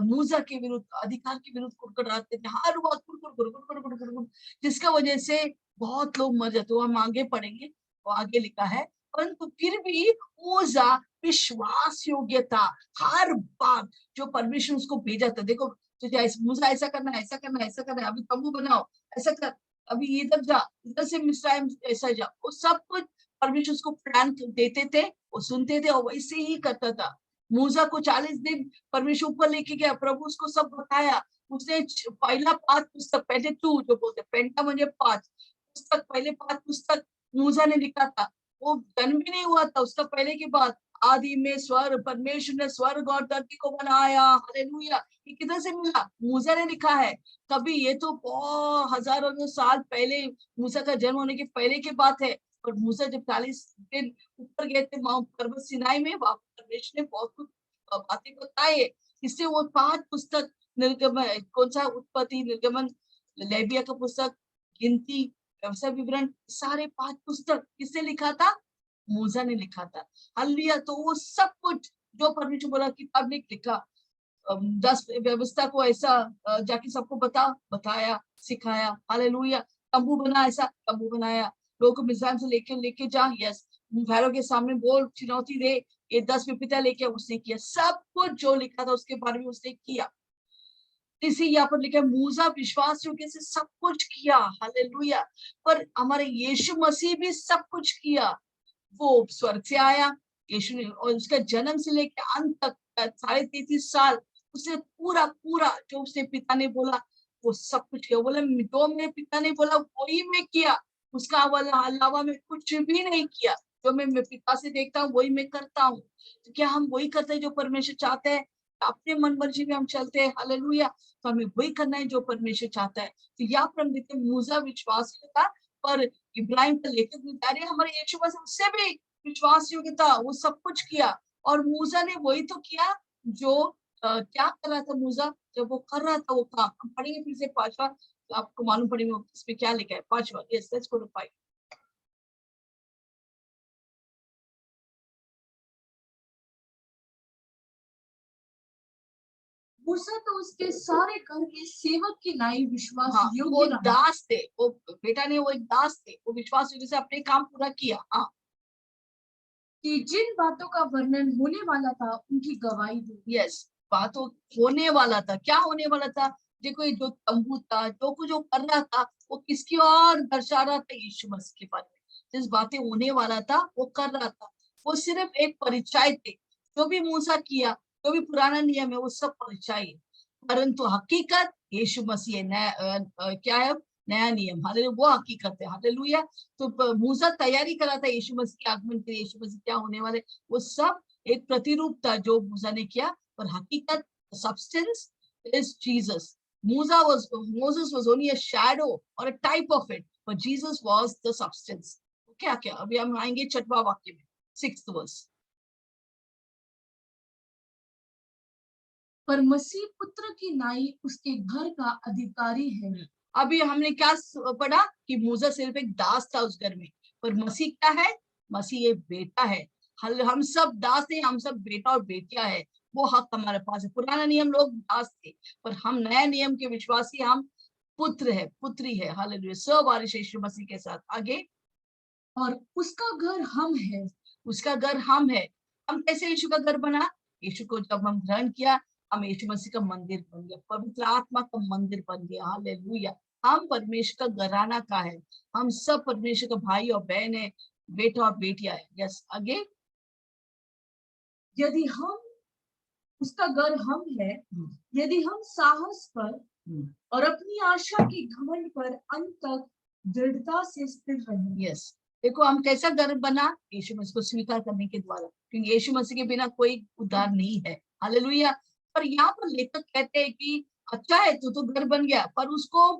मूसा के विरुद्ध, अधिकार के विरुद्ध कुड़कुड़ाते थे, हर वक्त कुड़कुड़, जिसका वजह से बहुत लोग मर जाते। हम आगे पढ़ेंगे, वो आगे लिखा है, परंतु फिर भी मूसा विश्वास योग्य था। हर बात जो परमेश्वर उसको भेजा था, देखो तुझे मूसा ऐसा करना है, ऐसा करना है, ऐसा करना है, अभी तंबू बनाओ, ऐसा कर, अभी इधर जा, इधर से मिस्राइम ऐसा जा, वो सब कुछ परमेश्वर उसको प्लान देते थे, वो सुनते थे और वैसे ही करता था। मूसा को 40 दिन परमेश्वर ऊपर लेके गया, प्रभु उसको सब बताया। उसने पहला 5 पुस्तक, पहले 2 जो बोलते पेंटा मुझे 5 पुस्तक, पहले 5 पुस्तक मूसा ने लिखा था। वो जन्म भी नहीं हुआ था उसका पहले की बात। आदि में स्वर्ग, परमेश्वर ने स्वर्ग और धरती को बनाया। हालेलुया, ये किधर से मिला? मूसा ने लिखा है। कभी ये तो बहुत हजारों साल पहले, मूसा का जन्म होने के पहले की बात है। और मूसा जब 40 दिन ऊपर गए थे माउंट पर्वत सिनाई में, वहां परमेश्वर ने बहुत कुछ बातें बताए। इससे वो 5 पुस्तक, निर्गमन, कौन सा, उत्पत्ति, निर्गमन, लेविया का पुस्तक, गिनती, व्यवसाय विवरण, सारे 5 पुस्तक किसने लिखा था? मूसा ने लिखा था। हालेलुया। तो वो सब कुछ जो परमेश्वर बोला किताब में लिखा, 10 व्यवस्था को ऐसा जाके सबको बताया, सिखाया। हालेलुया। तंबू बना, ऐसा तंबू बनाया, लोगों को मिज़ान से लेके जा, यस, फैरो के सामने बोल, चुनौती दे, ये 10 पिता लेके, उसने किया सब कुछ जो लिखा था उसके बारे में उसने किया। इसी यहाँ पर लिखा है मूसा विश्वास योग्य से सब कुछ किया। हालेलुया। पर हमारे यीशु मसीह भी सब कुछ किया। वो स्वर्ग से आया यीशु ने, और उसका जन्म से लेकर अंत तक 33.5 साल उसने पूरा पूरा जो उसने पिता ने बोला वो सब कुछ किया। बोला जो मेरे पिता ने बोला वही मैं किया, उसका अलावा मैं कुछ भी नहीं किया। जो मैं पिता से देखता हूँ वही मैं करता हूँ। तो क्या हम वही करते हैं जो परमेश्वर चाहते हैं? अपने मन मर्जी में हम चलते हैं? हालेलुया। तो हमें वही करना है जो परमेश्वर चाहता है। तो यहाँ पर हम देखते हैं मूसा विश्वास था, पर इब्राहिम का लेखक बता रहे हमारे यीशु मसीह उससे भी विश्वास योग्य था, वो सब कुछ किया। और मूसा ने वही तो किया जो क्या कर रहा था मूसा, जब वो कर रहा था वो काम। हम पढ़ेंगे फिर से 5वां, तो आपको मालूम पड़ेगा इसमें क्या लिखा है। 5वां, यस, लेट्स गो टू 5। मूसा तो उसके सारे घर के सेवक की नाई विश्वास हाँ, वो योग्य रहा दास थे, वो बेटा ने, वो एक दास थे, वो विश्वास योग्य से अपने काम पूरा किया। हाँ, कि जिन बातों का वर्णन होने वाला था उनकी गवाही दी। यस, बात होने वाला था। क्या होने वाला था? देखो ये जो तंबू था, जो कुछ जो कर रहा था, वो किसकी और दर्शा रहा था? यीशु मसीह के बारे में जिस बातें होने वाला था वो कर रहा था। वो सिर्फ एक परिचय थे। जो भी मूसा किया, जो भी पुराना नियम है, वो सब परिचय है, परंतु हकीकत यीशु मसीह है। क्या है? नया नियम। हालेलुया, वो हकीकत है। हालेलुया। तो मूसा तैयारी करा था यीशु मसीह के आगमन के लिए, यीशु मसीह क्या होने वाले, वो सब एक प्रतिरूप था जो मूसा ने किया। पर हकीकत, substance is Jesus. Moses was only a shadow or a type of it, but Jesus was the substance. क्या क्या अभी हम आएंगे 6वां वाक्य में, 6th verse। पर मसीह पुत्र की नाई उसके घर का अधिकारी है। अभी हमने क्या पढ़ा कि मूसा सिर्फ एक दास था उस घर में, पर मसीह क्या है? मसीह एक बेटा है। हम सब दास हैं, हम सब बेटा और बेटियां है। वो हक हमारे पास है। पुराना नियम लोग दास थे, पर हम नया नियम के विश्वासी, हम पुत्र है, पुत्री है। हालेलुया, सवारिश यीशु मसीह के साथ। आगे, और उसका घर हम है। उसका घर हम है। हम कैसे यीशु का घर बना? यीशु को जब हम ग्रहण किया, हम यीशु मसीह का मंदिर बन गया, पवित्र आत्मा का मंदिर बन गया। हालेलुया। हम परमेश्वर का घराना का है। हम सब परमेश्वर का भाई और बहन है। बेटा और बेटियां है। यस, आगे। यदि हम उसका घर हम है, यदि हम साहस पर और अपनी आशा के घमंड पर अंत तक दृढ़ता से स्थिर रहे। यस, देखो हम कैसा घर बना, यीशु मसीह को स्वीकार करने के द्वारा, क्योंकि यीशु मसीह के बिना कोई उद्धार नहीं है। हालेलुया। पर यहाँ पर लेखक कहते हैं कि अच्छा है तू तो घर बन गया, पर उसको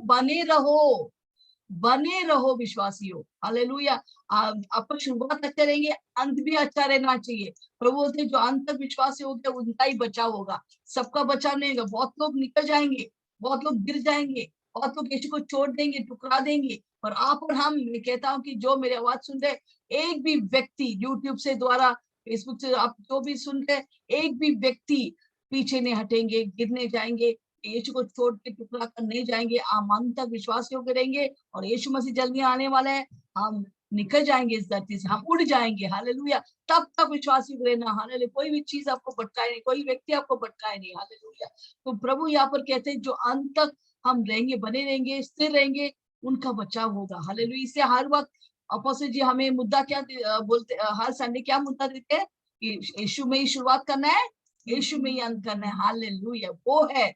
बने रहो विश्वासियों। हालेलुया। आपका शुरुआत अच्छा रहेंगे, अंत भी अच्छा रहना चाहिए। प्रभु बोलते जो अंत तक विश्वासी हो गया उनका ही बचाव होगा, सबका बचाव नहीं होगा। बहुत लोग निकल जाएंगे, बहुत लोग गिर जाएंगे, बहुत लोग यीशु को छोड़ देंगे, टुकरा देंगे। और आप और हम, मैं कहता हूँ कि जो मेरी आवाज सुन रहे, एक भी व्यक्ति यूट्यूब से द्वारा, फेसबुक से आप जो भी सुन रहे, एक भी व्यक्ति पीछे नहीं हटेंगे, गिरने जाएंगे, यीशु को छोड़ के टुकड़ा कर नहीं जाएंगे। हम अंत तक विश्वास होकर रहेंगे और यीशु मसीह जल्दी आने वाला है। हम निकल जाएंगे इस धरती से, हम उड़ जाएंगे। हालेलुया। तब तक विश्वासी रहना। हालेलुया। कोई भी चीज आपको भटकाए नहीं, कोई व्यक्ति आपको भटकाए नहीं। हालेलुया। तो प्रभु यहाँ पर कहते हैं जो अंत तक हम रहेंगे, बने रहेंगे, स्थिर रहेंगे, उनका बचाव होगा। हालेलुया। इससे हर वक्त अपोस्टल जी हमें मुद्दा क्या बोलते, हर संडे क्या मुद्दा देते हैं कि यीशु में ही शुरुआत करना है, यीशु में ही अंत करना है। हालेलुया। वो है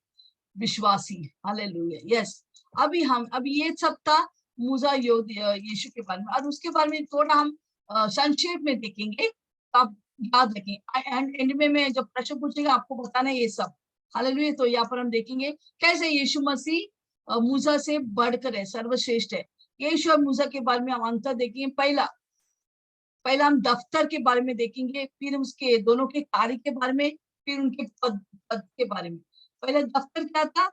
विश्वासी। हालेलुया। यस। अभी ये सब था मूसा यीशु के बारे में, और उसके बारे में थोड़ा हम संक्षेप में देखेंगे। तो आप याद रखें, एंड में मैं जब प्रश्न पूछेगा आपको बताना है ये सब। हालेलुया। तो यहाँ पर हम देखेंगे कैसे यीशु मसीह मूसा से बढ़कर है, सर्वश्रेष्ठ है। यीशु और मूसा के बारे में हम अंतर देखेंगे। पहला हम दफ्तर के बारे में देखेंगे, फिर उसके दोनों के कार्य के बारे में, फिर उनके पद के बारे में। पहले दफ्तर क्या था,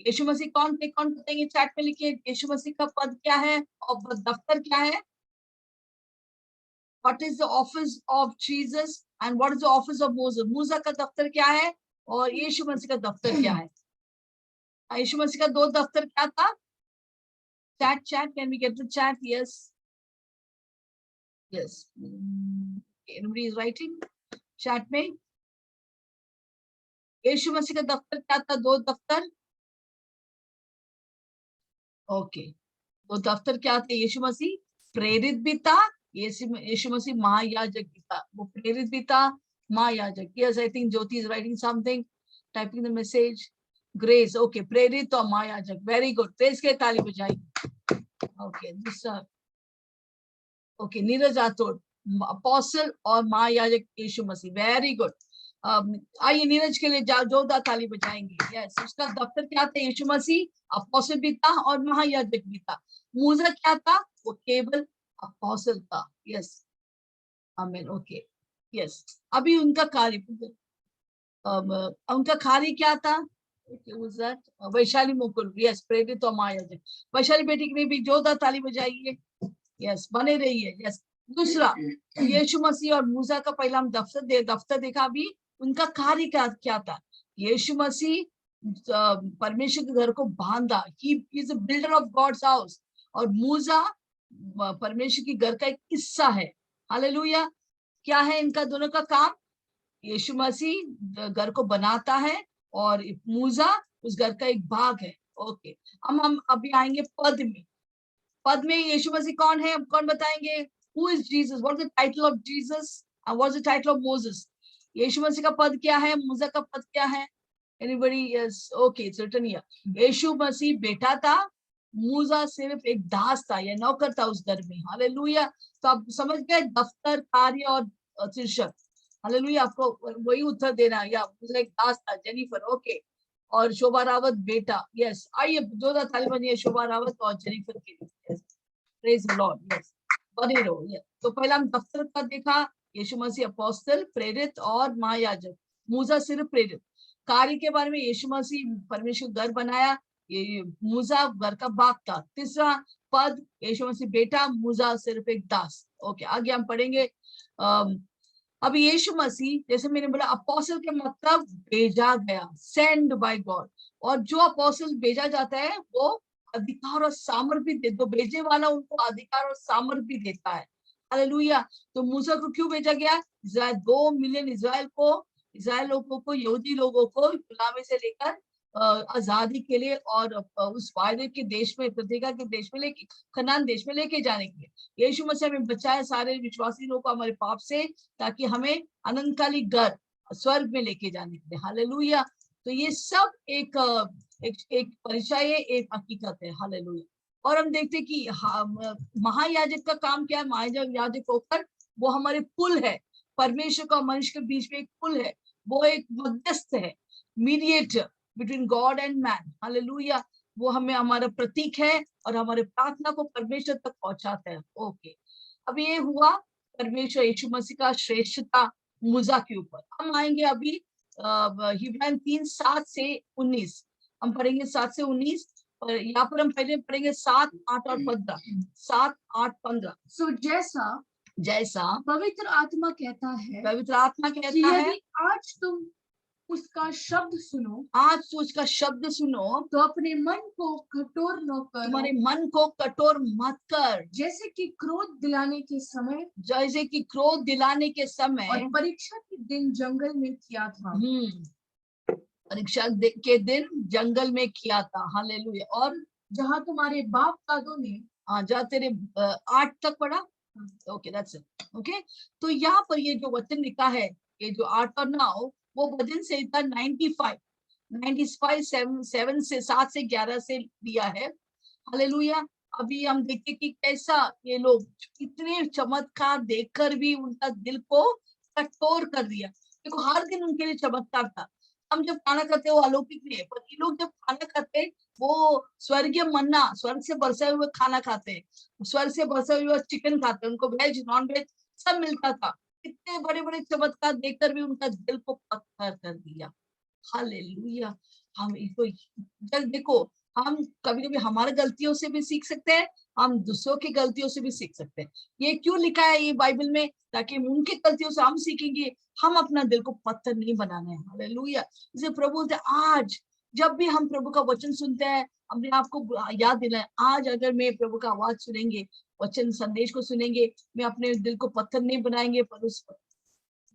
यीशु मसीह कौन थे, कौन बताएंगे? चैट में लिखिए यीशु मसीह का पद क्या है और दफ्तर क्या है। What is the office of Jesus and what is the office of Moses. मूसा का दफ्तर क्या है और यीशु मसीह का दफ्तर क्या है? यीशु मसीह का दो दफ्तर क्या था? Chat can we get the chat? Yes, everybody is writing chat में। यीशु मसीह का दफ्तर क्या था? दो दफ्तर। ओके, वो दफ्तर क्या थे? यीशु मसीह प्रेरित भी था, यीशु मसीह महायाजक भी था। वो प्रेरित भी था, महायाजक। Yes, I think Jyoti is writing something, typing the message. Grace, okay, प्रेरित और महायाजक। वेरी गुड, प्रेस के ताली बजाइए। ओके, दूसरा, ओके, नीरज राठौड़, अपोस्टल और महायाजक यीशु मसीह। Very good. आइए नीरज के लिए जोरदार ताली बजाएंगे। यस, उसका दफ्तर क्या था? यीशु मसीह अपोस्टल भी था और महायाजक भी था। मूसा क्या था? वो केवल अपोस्टल था। यस, आमीन। Okay, yes. अभी उनका कार्य, उनका कार्य क्या था? वैशाली मुकुल, यस, प्रेरित और महायाजक। वैशाली बेटी के लिए भी जोरदार ताली बजाइए। यस, बने रहिए। यस। दूसरा, यीशु मसीह और मूसा का पहला हम दफ्तर देखा। अभी उनका कार्य क्या था? यीशु मसीह परमेश्वर के घर को बांधा। He is a builder of God's house, और मूसा परमेश्वर की घर का एक हिस्सा है। हालेलुया। क्या है इनका दोनों का काम? यीशु मसीह घर को बनाता है और मूसा उस घर का एक भाग है। ओके, हम अभी आएंगे पद में। पद में यीशु मसीह कौन है, कौन बताएंगे? Who is Jesus? What is the title of Jesus? And what is the title of Moses? यीशु मसीह का पद क्या है? मूसा का पद क्या है? Anybody? Yes, okay, it's written here. यीशु मसीह बेटा था, मूसा सिर्फ एक दास था या नौकर था उस घर में। हालेलुया। तो आप समझ गए दफ्तर, कार्य और शीर्षक। हालेलुया। आपको वही उत्तर देना, या मूसा एक दास था, जेनिफर। ओके, और शोभा रावत बेटा। यस, आइए जोरदार ताली बजाइए शोभा रावत और जेनिफर के लिए। Praise the Lord. यस, बने रहो। यस, तो पहला हम दफ्तर का देखा, यीशु मसीह अपोस्तल, प्रेरित और महायाजक। मूसा सिर्फ प्रेरित। कार्य के बारे में, यीशु मसीह परमेश्वर घर बनाया, ये मूसा घर का बाग था। तीसरा पद, यीशु मसीह बेटा, मूसा सिर्फ एक दास। ओके, आगे हम पढ़ेंगे। अभी यीशु मसीह, जैसे मैंने बोला, अपोस्टल के मतलब भेजा गया, सेंड बाय गॉड। और जो अपोस्टल भेजा जाता है वो अधिकार और सामर्थ भी दे, तो भेजने वाला उनको अधिकार और सामर्थ भी देता है। हालेलुया। तो मूसा को क्यों भेजा गया? 2 मिलियन इजराइल लोगों को, यहूदी लोगों को गुलामी से लेकर आजादी के लिए और उस वायदे के देश में, प्रतिज्ञा के देश में लेके, कनान देश में लेके जाने के लिए यीशु मसीह हमें बचाए सारे विश्वासी लोगों को हमारे पाप से, ताकि हमें अनंतकाली घर स्वर्ग में लेके जाने के लिए। हालेलुया। तो ये सब एक एक परिचय है, एक हकीकत है। हालेलुया। और हम देखते कि महायाजक का काम क्या है? महायाजक होकर वो हमारे पुल है, परमेश्वर का मनुष्य के बीच में एक पुल है, वो एक मध्यस्थ है, mediator between God and man. Hallelujah. वो हमें हमारा प्रतीक है और हमारे प्रार्थना को परमेश्वर तक पहुंचाता है। ओके, अब ये हुआ परमेश्वर यीशु मसीह का श्रेष्ठता मूसा के ऊपर। हम आएंगे अभी हिब्रान 3:7-19 हम पढ़ेंगे, 7 से 19। और यहाँ पर हम पहले पढ़ेंगे 7, 8 और 15। 7, 8, 15। सो जैसा पवित्र आत्मा कहता है कि यदि आज तुम उसका शब्द सुनो, आज तो उसका शब्द सुनो, तो अपने मन को कठोर न करो, तुम्हारे मन को कठोर मत कर, जैसे कि क्रोध दिलाने के समय और परीक्षा के दिन जंगल में किया था। परीक्षा के दिन जंगल में किया था। हालेलुया। और जहाँ तुम्हारे बाप दादों ने, जहाँ तेरे 8 तक पढ़ा। Okay, that's it. ओके, तो यहाँ पर ये जो वचन लिखा है, ये जो 8 और 9, वो भजन संहिता 95 7 से 11 से लिया है। हालेलुया। अभी हम देखते कि कैसा ये लोग इतने चमत्कार देखकर भी उनका दिल को कठोर कर दिया। देखो, हर दिन उनके लिए चमत्कार था। हम जब खाना खाते वो अलौकिक नहीं है, पर ये लोग जब खाना खाते वो स्वर्गीय मन्ना, स्वर्ग से बरसे हुए खाना खाते, स्वर्ग से बरसे हुए चिकन खाते, उनको वेज नॉन वेज सब मिलता था। इतने बड़े बड़े चमत्कार देखकर भी उनका दिल को पत्थर कर दिया। हालेलुया। हम इसको देखो, हम कभी कभी हमारे गलतियों से भी सीख सकते हैं, हम दूसरों की गलतियों से भी सीख सकते हैं। ये क्यों लिखा है ये बाइबल में? ताकि उनकी गलतियों से हम सीखेंगे, हम अपना दिल को पत्थर नहीं बनाना है। हालेलुया। इसे प्रभु बोलते आज जब भी हम प्रभु का वचन सुनते हैं, अपने आप को याद दिलाएं, आज अगर मैं प्रभु का आवाज सुनेंगे, वचन संदेश को सुनेंगे, मैं अपने दिल को पत्थर नहीं बनाएंगे, पर उस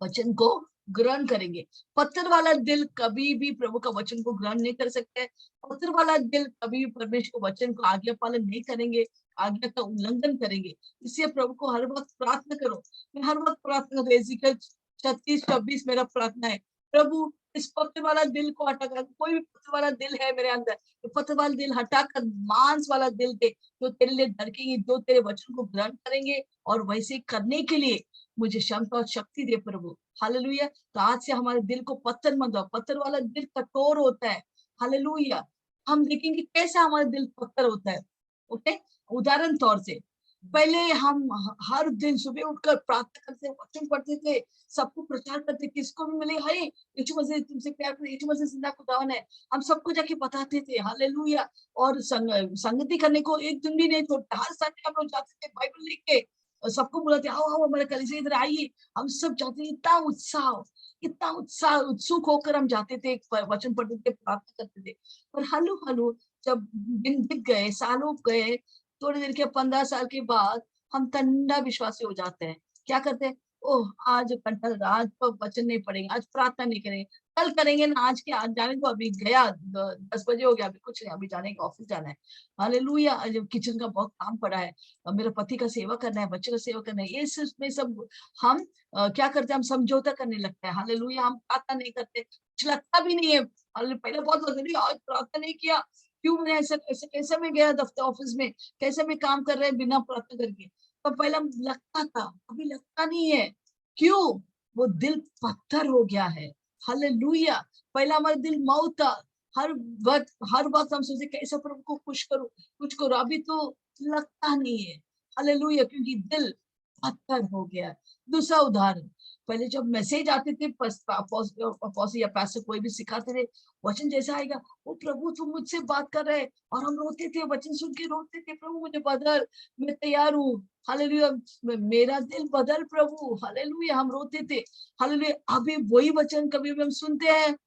वचन को ग्रहण करेंगे। पत्थर वाला दिल कभी भी प्रभु का वचन को ग्रहण नहीं कर सकते। पत्थर वाला दिल कभी भी परमेश्वर को वचन को आज्ञा पालन नहीं करेंगे, आज्ञा का उल्लंघन करेंगे। इसलिए प्रभु को हर वक्त प्रार्थना करो। मैं हर वक्त प्रार्थना करो। एजिकल 36-26 मेरा प्रार्थना है, प्रभु इस पत्थर वाला दिल को हटाकर, कोई भी पत्थर वाला दिल है मेरे अंदर, तो पत्थर वाला दिल हटाकर मांस वाला दिल दे, जो तेरे लिए धड़केंगे, जो तेरे वचन को ग्रहण करेंगे और वैसे करने के लिए मुझे क्षमता और शक्ति दे प्रभु। हालेलुया। तो आज से हमारे दिल को पत्थर मत दो। पत्थर वाला दिल कठोर होता है। हालेलुया। हम देखेंगे कैसे हमारा दिल पत्थर होता है। ओके, उदाहरण तौर से पहले हम हर दिन सुबह उठकर प्रार्थना करते, वचन पढ़ते थे, सबको प्रचार करते, किसको भी मिले, हाय यीशु मसीह तुमसे प्यार करते, यीशु मसीह जिंदा खुदावन है, हम सबको जाके बताते थे। हालेलुया। और संगति करने को एक दिन भी नहीं छोड़ते, हर संडे हम लोग जाते थे बाइबल लेके, और सबको बुलाते, आओ आओ हमारे कलीसिया इधर आइए। हम सब जाते थे, इतना उत्साह उत्सुक होकर हम जाते थे, वचन पढ़ते थे, प्रार्थना करते थे। पर हलू हलू जब दिन बीत गए, सालों गए, थोड़ी देर के 15 साल के बाद हम तंडा विश्वासी हो जाते हैं। क्या करते हैं? ओह आज आज तो वचन नहीं पढ़ेंगे, आज प्रार्थना नहीं करेंगे, कल करेंगे ना, आज के आज जाने को, अभी गया 10 बजे हो गया, अभी कुछ नहीं, अभी जाने का, ऑफिस जाना है। हालेलुया। किचन का बहुत काम पड़ा है, मेरे पति का सेवा करना है, बच्चे का सेवा करना है, ये में सब हम क्या करते हैं? हम समझौता करने लगते हैं। हालेलुया। हम प्रार्थना नहीं करते, कुछ लगता भी नहीं है। पहले बहुत लगता है, आज प्रार्थना नहीं किया, क्यों मैंने ऐसा ऐसे कैसे मैं गया दफ्तर ऑफिस में, कैसे मैं काम कर रहे हैं बिना प्रार्थना करके। तो पहले लगता था, अभी लगता नहीं है। क्यों? वो दिल पत्थर हो गया है। हालेलुया। पहला हमारा दिल मऊ था, हर वक्त हम सोचते कैसे प्रभु को खुश करूं, कुछ करो। अभी तो लगता नहीं है। हालेलुया, क्योंकि दिल पत्थर हो गया। दूसरा उदाहरण, पहले जब मैसेज आते थे, अपोस्टल या पास्टर कोई भी सिखाते थे, वचन जैसा आएगा, वो प्रभु तुम मुझसे बात कर रहे, और हम रोते थे, वचन सुन के रोते थे, प्रभु मुझे बदल, मैं तैयार हूँ। हालेलुया, मेरा दिल बदल प्रभु। हालेलुया, हम रोते थे। हालेलुया। अभी वही वचन कभी भी हम सुनते हैं,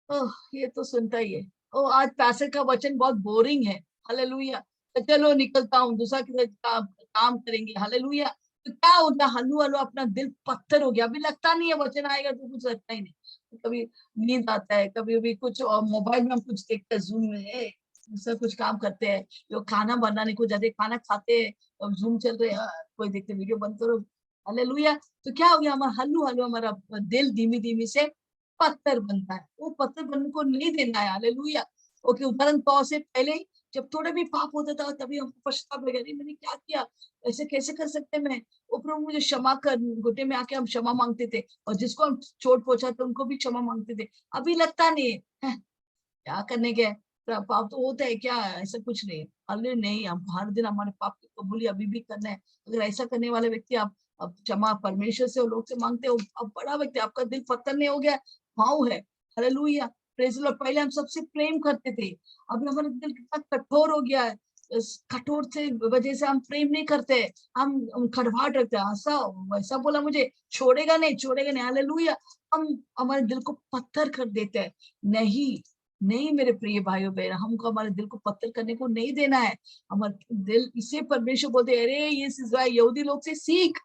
ओह ये तो सुनता ही है, ओ आज पैसे का वचन बहुत बोरिंग है। हालेलुया, तो चलो निकलता हूँ, दूसरा काम करेंगे। हालेलुया। तो क्या हो गया? हल्लू हल्लू अपना दिल पत्थर हो गया, अभी लगता नहीं है, वचन आएगा तो कुछ लगता ही नहीं। कभी नींद आता है, कभी भी कुछ मोबाइल में हम कुछ देखते हैं, जूम में दूसरा कुछ काम करते हैं, जो खाना बनाने को जाते खाना खाते हैं, अब जूम चल रहे हैं, कोई देखते वीडियो बंद करो, हालेलुया। तो क्या हो गया, हमारा हल्लू हल्लू हमारा दिल धीमी धीमी से पत्थर बनता है, वो पत्थर बनने को नहीं देना है, हालेलुया। ओके, उदाहरण तौर से पहले जब थोड़ा भी पाप होता था तभी हमको पछतावा लगा, नहीं मैंने क्या किया, ऐसे कैसे कर सकते मैं, ओ प्रभु मुझे क्षमा कर, घुटने में आके हम क्षमा मांगते थे, और जिसको हम चोट पहुंचाते उनको भी क्षमा मांगते थे। अभी लगता नहीं है, हैं, क्या करने गए, पाप तो होता है क्या, ऐसा कुछ नहीं है। अरे नहीं, हम हर दिन हमारे पाप की कबूली अभी भी करना है। अगर ऐसा करने वाले व्यक्ति आप अब क्षमा परमेश्वर से और लोग से मांगते हो, अब बड़ा व्यक्ति, आपका दिल पत्थर नहीं हो गया, भाव है, हालेलुया, प्रेज़ द लॉर्ड। पहले हम सबसे प्रेम करते थे, अभी हमारा दिल कितना कठोर हो गया है, इस कठोर से वजह से हम प्रेम नहीं करते, हम खड़वाहट रखते हैं, ऐसा वैसा बोला मुझे, छोड़ेगा नहीं, छोड़ेगा नहीं, हालेलुया। हम हमारे दिल को पत्थर कर देते हैं। नहीं, नहीं मेरे प्रिय भाइयों बहन, हमको हमारे दिल को पत्थर करने को नहीं देना है। हमारा दिल, इसे परमेश्वर बोलते हैं, अरे ये इस्राएल यहूदी लोग से सीख,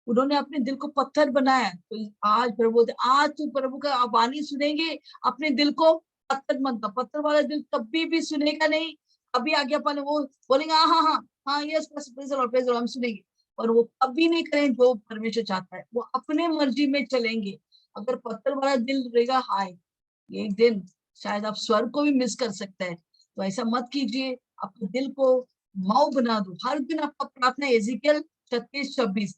उन्होंने अपने दिल को पत्थर बनाया। तो आज प्रभु बोलते, आज तू प्रभु का वाणी सुनेंगे, अपने दिल को पत्थर मत बना। पत्थर वाला दिल कभी भी सुनेगा नहीं, कभी आज्ञा पालन, वो बोलेंगे हाँ हाँ हाँ हाँ, यस प्रेज़ द लॉर्ड, हम सुनेंगे, और वो कभी नहीं करें जो परमेश्वर चाहता है, वो अपने मर्जी में चलेंगे। अगर पत्थर वाला दिल रहेगा, हाय, एक दिन शायद आप स्वर्ग को भी मिस कर सकते हैं। तो ऐसा मत कीजिए, अपने दिल को माऊ बना दो। हर दिन आपका प्रार्थना एजिकल 36-26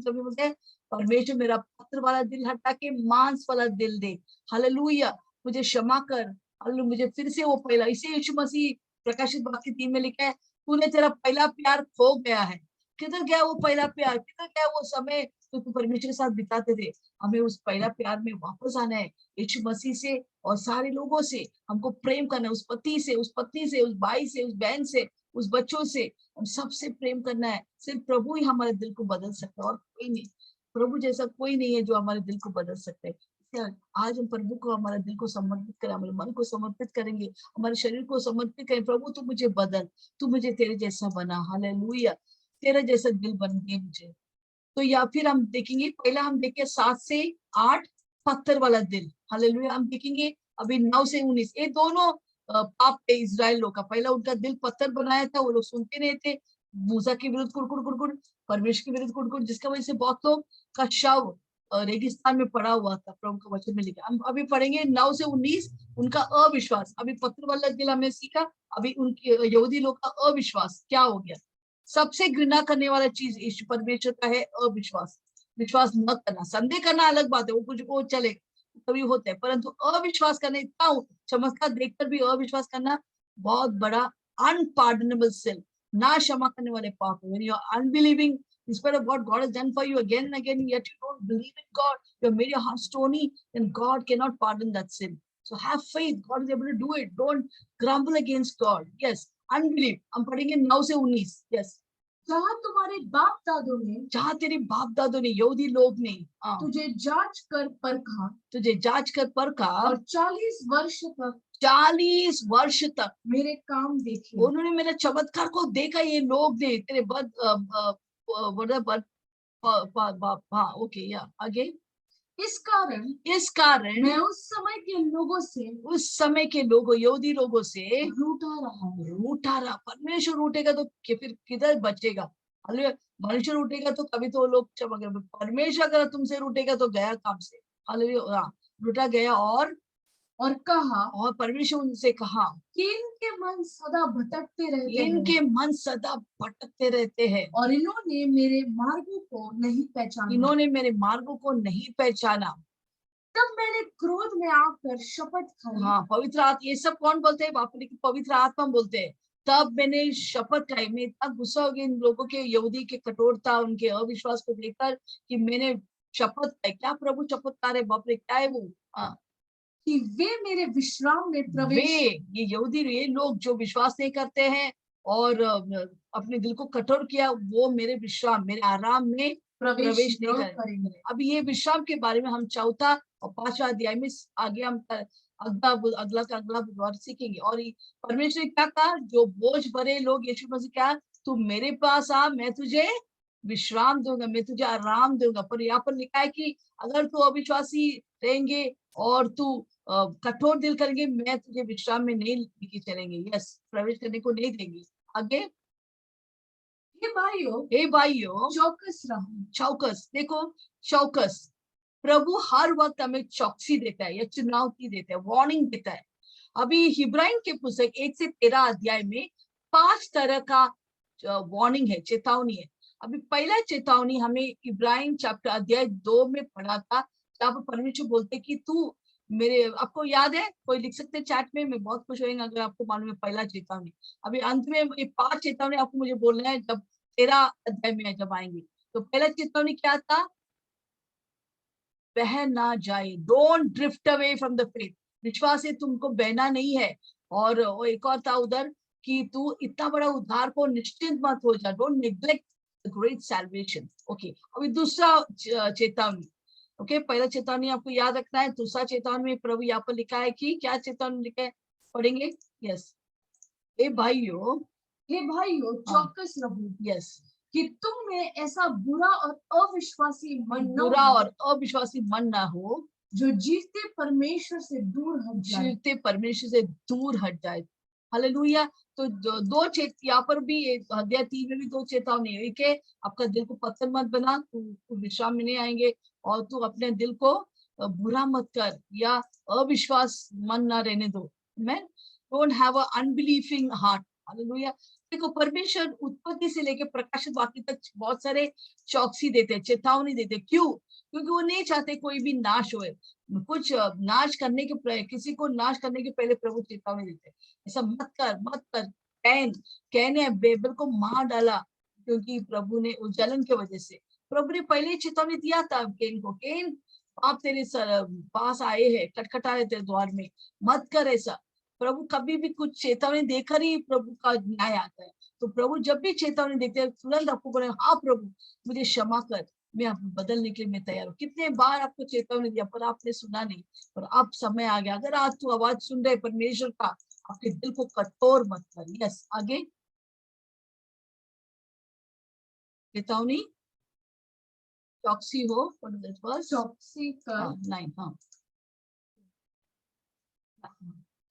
बोलते हैं, परमेश्वर मेरा पत्थर वाला दिल हटा के मांस वाला दिल दे, हालेलुया, मुझे क्षमा कर, हालेलुया, मुझे फिर से वो पहला, इसे यीशु मसीह प्रकाशित वाक्य 3 में लिखा है, तूने तेरा पहला प्यार खो गया है। किधर गया वो पहला प्यार, किधर गया वो समय तो तू परमेश्वर के साथ बिताते थे। हमें उस पहला प्यार में वापस आना है, यीशु मसीह से और सारे लोगों से हमको प्रेम करना है, उस पति से, उस पत्नी से, उस भाई से, उस बहन से, उस बच्चों से, हम सबसे प्रेम करना है। सिर्फ प्रभु ही हमारे दिल को बदल सकता है, और कोई नहीं। प्रभु जैसा कोई नहीं है जो हमारे दिल को बदल सकता है। इसलिए आज हम प्रभु को हमारे दिल को समर्पित करें, हमारे मन को समर्पित करेंगे, हमारे शरीर को समर्पित करें। प्रभु तू मुझे बदल, तू मुझे तेरे जैसा बना, हालेलुया, तेरे जैसा दिल बन दे मुझे। तो या फिर हम देखेंगे, पहला हम देखें 7 से 8 पत्थर वाला दिल, हालेलुया। हम देखेंगे अभी 9 से 19, ये दोनों पाप थे इज़राइल लोग का। पहला उनका दिल पत्थर बनाया था, वो लोग सुनते नहीं थे, मूसा के विरुद्ध कुड़कुड़ कुड़कुड़, परमेश्वर के विरुद्ध कुड़कुड़, जिसका वजह से बहुत लोग का शव रेगिस्तान में पड़ा हुआ था। प्रभु का वचन में लिखा, हम अभी पढ़ेंगे 9 से 19, उनका अविश्वास। अभी पत्थर वाला दिल हमने सीखा, अभी उनके यहूदी लोग का अविश्वास क्या हो गया। सबसे घृणा करने वाला चीज यीशु परमेश्वर का है अविश्वास। विश्वास न करना, संदेह करना अलग बात है, वो कुछ वो चले, कभी होता है, परंतु अविश्वास करना, इतना चमत्कार देखकर भी अविश्वास करना बहुत बड़ा अनपार्डनेबल सिन, ना क्षमा करने वाले पाप है। When you are unbelieving in spite of what God has done for you again and again, yet you don't believe in God, you have made your heart stony, then God cannot pardon that sin. So have faith, God is able to do it. Don't grumble against God. Yes, unbelief, हम पढ़ेंगे 9 से 19। yes, जहाँ तुम्हारे बाप दादों ने, जहाँ तेरे बाप दादों ने, यहूदी लोग ने तुझे जांच कर परखा, तुझे जांच कर परखा, और 40 वर्ष तक 40 वर्ष तक मेरे काम देखे, उन्होंने मेरे चमत्कार को देखा। ये लोग ने तेरे बद हाँ ओके, या आगे, इस कारण मैं उस समय के लोगों, यहूदी लोगों से रूठा रहा। परमेश्वर रूठेगा तो फिर किधर बचेगा। हालेलुया, मनुष्य रूठेगा तो कभी तो लोग चमक, परमेश्वर अगर तुमसे रूठेगा तो गया काम से। हालेलुया, रूठा गया, और कहा, और परमेश्वर उनसे कहा कि इनके मन सदा भटकते रहते इनके मन सदा भटकते रहते हैं, और इन्होंने मेरे मार्गों को नहीं पहचाना। तब मैंने क्रोध में आकर शपथ खाई। हाँ, पवित्र आत्मा, ये सब कौन बोलते हैं, बाप रे, पवित्र आत्मा बोलते हैं। तब मैंने शपथ खाई, मैं इतना गुस्सा हो गया इन लोगों के, यहूदी के कठोरता, उनके अविश्वास को देखकर, कि मैंने शपथ खाई। क्या प्रभु चमत्कार खा रहे, बाप रे, क्या है वो। हाँ, कि वे मेरे विश्राम में प्रवेश, ये यहूदी, ये लोग जो विश्वास नहीं करते हैं और अपने दिल को कठोर किया, वो मेरे विश्राम, मेरे आराम में प्रवेश नहीं करेंगे। अभी ये विश्राम के बारे में हम 4 और 5वां अध्याय में आगे हम अगला बुधवार सीखेंगे। और परमेश्वर ने क्या कहा, जो बोझ भरे लोग, यीशु मसीह क्या, तू मेरे पास आ, मैं तुझे विश्राम दूंगा, मैं तुझे आराम दूंगा। पर यहाँ पर लिखा है कि अगर तू अविश्वासी रहेंगे और तू कठोर दिल करेंगे, मैं तुझे विश्राम में नहीं लेके चलेंगे, यस, प्रवेश करने को नहीं देंगे। आगे, हे भाइयों चौकस रहो। चौकस, देखो चौकस, प्रभु हर वक्त हमें चौकसी देता है या चुनौती देता है, वार्निंग देता है। अभी हिब्राइन के पुस्तक 1 से 13 अध्याय में 5 तरह का वार्निंग है, चेतावनी है। अभी पहला चेतावनी हमें इब्राहिम चैप्टर अध्याय 2 में पढ़ा था, जहाँ पर परमेश्वर बोलते कि तू मेरे, आपको याद है, कोई लिख सकते हैं चैट में, मैं बहुत खुश होएंगे अगर आपको मालूम है पहला चेतावनी। अभी अंत में ये 5 चेतावनी आपको मुझे बोलना है जब 13 अध्याय में जब आएंगे। तो पहला चेतावनी क्या था? बह ना जाए, don't drift away from the faith, विश्वास से तुमको बहना नहीं है। और एक और था उधर कि तू इतना बड़ा उद्धार को निश्चिंत मत हो जा, don't neglect the great salvation. Okay, अभी दूसरा चेतावनी। ओके, पहला चेतावनी आपको याद रखना है। दूसरा चेतावनी में प्रभु यहाँ पर लिखा है कि क्या चेतावनी लिखा है, पढ़ेंगे, यस, हे भाइयों चौकस रहो, यस, कि तुम में ऐसा बुरा और अविश्वासी मन न बुरा हो, और अविश्वासी मन ना हो, जो जीते परमेश्वर से दूर हट जाए। जीते परमेश्वर से दूर हट जाए। हालेलुया। तो दो चेत, यहाँ पर भी अध्याय 3 में भी 2 चेतावनी है। एक है आपका दिल को पत्थर मत बना, तू विश्राम में नहीं आएंगे, और तू अपने दिल को बुरा मत कर या अविश्वास मन ना रहने दो। मैं don't have a unbelieving heart. Hallelujah. देखो, परमेश्वर उत्पत्ति से लेकर प्रकाशित वाक्य तक बहुत सारे चौकसी देते हैं, चेतावनी देते हैं। क्यों? क्योंकि वो नहीं चाहते कोई भी नाश होए। कुछ नाश करने के, किसी को नाश करने के पहले प्रभु चेतावनी देते हैं, ऐसा मत कर, मत कर। कैन ने बेबल को मार डाला क्योंकि प्रभु ने उस जलन की वजह से, प्रभु ने पहले ही चेतावनी दिया था कैन को, कैन आप तेरे पास आए हैं, खटखटाए तेरे द्वार में, मत कर ऐसा। प्रभु कभी भी कुछ चेतावनी देकर ही प्रभु का न्याय आता है। तो प्रभु जब भी चेतावनी देते हैं, तुरंत आपको बोले, हाँ प्रभु मुझे क्षमा कर, मैं आपको बदलने के लिए मैं तैयार हूँ। कितने बार आपको चेतावनी दिया पर आपने सुना नहीं, और अब समय आ गया। अगर आज तू आवाज सुन रहे परमेश्वर का, आपके दिल को कठोर मत कर। यस, आगे चेतावनी, चौकसी हो, चौकसी कर, 9, हाँ,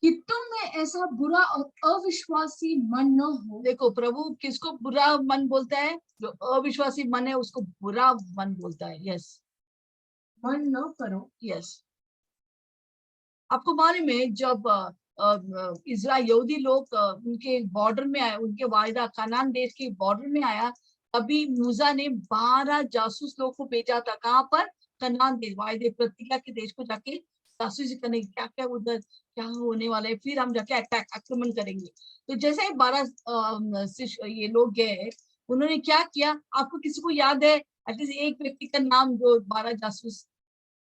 कि तुम में ऐसा बुरा और अविश्वासी मन न हो। देखो, प्रभु किसको बुरा मन बोलता है? जो अविश्वासी मन है उसको बुरा मन बोलता है। यस, मन न करो। यस, आपको मालूम है जब इजराइल यहूदी लोग उनके बॉर्डर में आए, उनके वायदा कनान देश के बॉर्डर में आया, तभी मूसा ने 12 जासूस लोग को भेजा था। कहाँ पर? कनान देश, वायदे प्रतिज्ञा के देश को जाके जासूसी करने, क्या क्या उधर क्या होने वाला है, फिर हम जाके अटैक, आक्रमण करेंगे। तो जैसे 12 ये लोग गए, उन्होंने क्या किया? आपको किसी को याद है एटलीस्ट एक व्यक्ति का नाम जो 12 जासूस?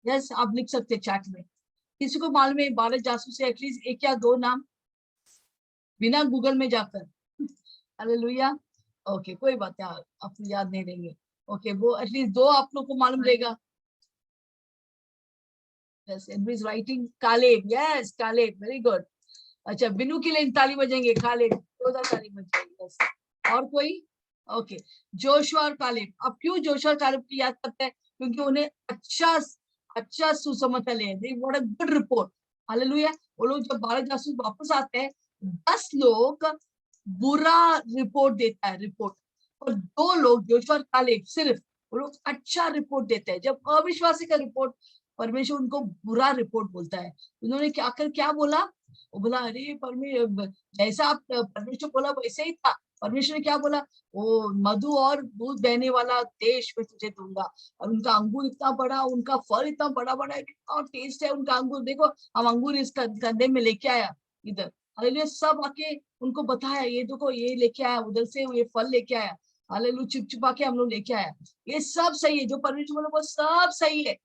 यस, आप लिख सकते चैट में। किसी को मालूम है 12 जासूस है? एटलीस्ट एक या दो नाम बिना गूगल में जाकर। हालेलुया। ओके, कोई बात नहीं, आपको याद नहीं रहेंगे। ओके, वो एटलीस्ट 2 आप लोग को मालूम रहेगा। यस, एवरीज writing Caleb, yes Caleb, very good. अच्छा, बिनू के लिए ताली बजेंगे, कालेब 14 ताली बजेंगे। यस, और कोई? ओके, जोशुआ और कालेब। अब क्यों जोशुआ और कालेब की याद करते हैं? क्योंकि उन्हें अच्छा सुसमाचार ले, they what a good report. Hallelujah. वो लोग जब 12 जासूस वापस आते हैं, 10 लोग बुरा रिपोर्ट देता है, रिपोर्ट, और 2 लोग जोशुआ और कालेब सिर्फ, वो लोग अच्छा रिपोर्ट देते हैं। जब अविश्वासी का रिपोर्ट, परमेश्वर उनको बुरा रिपोर्ट बोलता है। उन्होंने क्या कर क्या बोला? वो बोला, अरे परमेश्वर, जैसा आप परमेश्वर बोला वैसे ही था। परमेश्वर ने क्या बोला? वो मधु और दूध बहने वाला देश में तुझे दूंगा, और उनका अंगूर इतना बड़ा, उनका फल इतना बड़ा बड़ा है, कितना टेस्ट है उनका अंगूर। देखो, हम अंगूर इस कंधे में लेके आया इधर, हालेलुया। सब आके उनको बताया, ये देखो ये लेके आया, उधर से ये फल लेके आया, हालेलुया, चुप चुपा के हम लोग लेके आया। ये सब सही है, जो परमेश्वर बोला वो सब सही है,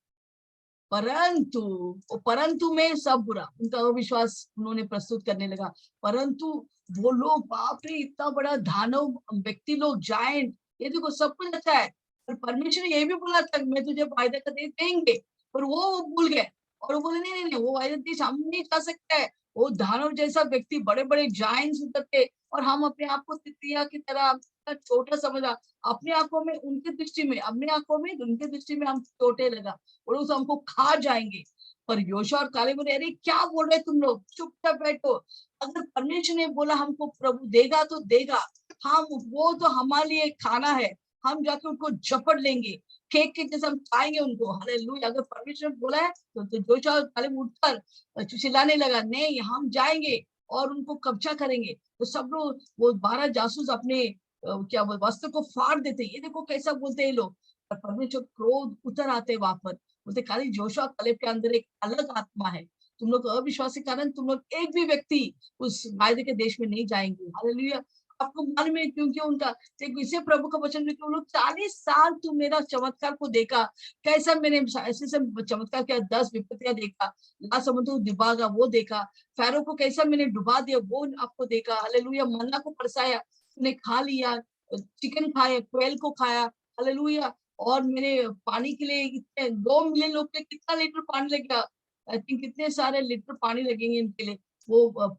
परंतु में सब बुरा, उनका अविश्वास उन्होंने प्रस्तुत करने लगा। परंतु वो लोग, बाप रे, इतना बड़ा दानव व्यक्ति लोग, जायंट, ये देखो सब कुछ अच्छा है, पर परमेश्वर ने ये भी बोला था मैं तुझे वायदा का देश देंगे, पर वो भूल गए, और वो बोले नहीं नहीं नहीं, वो वायदा देश हम नहीं जा सकते है, वो दानव जैसा व्यक्ति, बड़े बड़े जायंट्स उधर थे, और हम अपने आप को तितलिया की तरह छोटा समझा। अपने आंखों में, उनकी दृष्टि में, अपनी आंखों में, उनकी दृष्टि में हम छोटे लगा, और उस हमको खा जाएंगे। पर योशुआ और कालेब बोले, अरे क्या बोल रहे तुम लोग, चुपचाप बैठो। अगर परमेश्वर ने बोला हमको प्रभु देगा तो देगा, हम वो तो हमारे लिए खाना है, हम जाके उनको झपट लेंगे, केक के जैसे हम खाएंगे उनको। हालेलुया। अगर परमेश्वर ने बोला है तो योशुआ और कालेब उठकर चिल्लाने लगा, नहीं हम जाएंगे और उनको कब्जा करेंगे। तो सब लोग, वो 12 जासूस अपने क्या वस्त्र को फाड़ देते, ये देखो कैसा बोलते हैं ये लोग। पर परमेश्वर क्रोध उतर आते वहां पर, बोलते खाली जोशुआ कालेब के अंदर एक अलग आत्मा है, तुम लोग अविश्वास के कारण तुम लोग एक भी व्यक्ति उस वायदे के देश में नहीं जाएंगे। हालेलुया। आपको मन में, क्योंकि उनका इसे प्रभु का वचन में, कि लोग 40 साल तू मेरा चमत्कार को देखा, कैसा मैंने ऐसे चमत्कार किया, 10 विपत्तियां देखा, ला समुद्र डुबा गया वो देखा, फैरो को कैसा मैंने डुबा दिया वो आपको देखा। हालेलुया। मन्ना को परसाया, तूने खा लिया, चिकन खाया, क्वेल को खाया। हालेलुया। और मेरे पानी के लिए इतने 2 मिलियन लोग के कितना लीटर पानी लगेगा, आई थिंक कितने सारे लीटर पानी लगेंगे इनके लिए। वो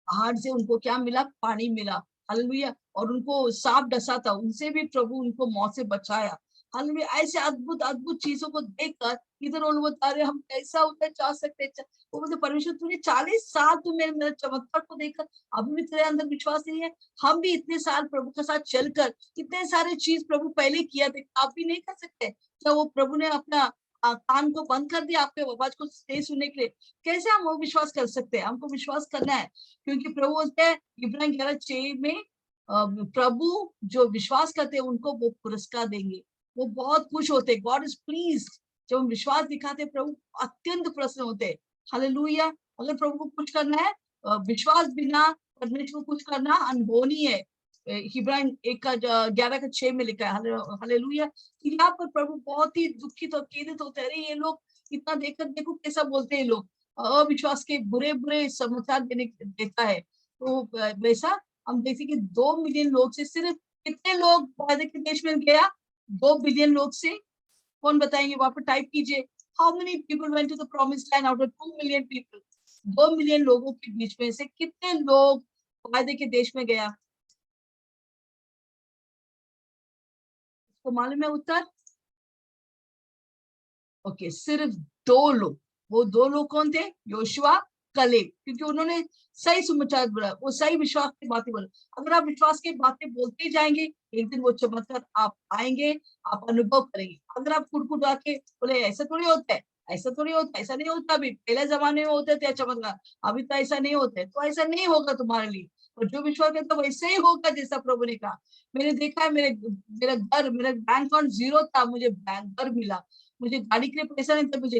पहाड़ से उनको क्या मिला, पानी मिला। हालेलुया। और उनको सांप डसा था, उनसे भी प्रभु उनको मौत से बचाया। हालेलुया। ऐसे अद्भुत अद्भुत चीजों को देखकर इधर उन्होंने बता रहे, हम कैसा उधर जा सकते हैं। वो बोलते, परमेश्वर तूने 40 साल तू मेरे चमत्कार को देखकर अभी भी तेरे अंदर विश्वास नहीं है। हम भी इतने साल प्रभु के साथ चलकर इतने सारे चीज प्रभु पहले किया थे, आप भी नहीं कर सकते क्या? वो प्रभु ने अपना कान को बंद कर दिया आपके आवाज को सही सुनने के लिए? कैसे हम वो विश्वास कर सकते हैं? हमको विश्वास करना है, क्योंकि प्रभु बोलते हैं इब्राहिम 11:6 में, प्रभु जो विश्वास करते हैं उनको वो पुरस्कार देंगे, वो बहुत खुश होते हैं। गॉड इज प्लीज, जब हम विश्वास दिखाते हैं प्रभु अत्यंत प्रसन्न होते हैं। हालेलुया। अगर प्रभु को कुछ करना है, विश्वास बिना परमेश्वर को कुछ करना अनहोनी है। इब्राहिम 11:6 में लिखा है। हालेलुया। यहाँ पर प्रभु बहुत ही दुखित और खेदित होते हैं, अरे ये लोग इतना देखकर देखो कैसा बोलते हैं लोग, अविश्वास के बुरे बुरे समाचार देता है। तो वैसा हम देखते कि 2 मिलियन लोग से सिर्फ कितने लोग वायदे के देश में गया? 2 बिलियन लोग से। कौन बताएंगे? वहां पर टाइप कीजिए, how many people went to the promised land out of 2 million people. 2 million लोगों के बीच में से कितने लोग वायदे के देश में गया? तो मालूम है उत्तर? ओके, सिर्फ 2 लोग। वो 2 लोग कौन थे? योशुआ, कलेब, क्योंकि उन्होंने सही समाचार बोला, वो सही विश्वास की बातें बोला। अगर आप विश्वास की बातें बोलते ही जाएंगे, एक दिन वो चमत्कार आप आएंगे, आप अनुभव करेंगे। अगर आप कुड़कुड़ा के बोले ऐसा थोड़ी होता है, ऐसा थोड़ी होता है, ऐसा नहीं होता, अभी पहले जमाने में होते थे चमत्कार, अभी तो ऐसा नहीं होता है, तो ऐसा नहीं होगा तुम्हारे लिए। और जो विश्वास करता है वैसे ही होगा जैसा प्रभु ने कहा। मैंने देखा है, मेरा बैंक अकाउंट 0 था, मुझे बैंक घर मिला। मुझे गाड़ी के लिए पैसा नहीं था, मुझे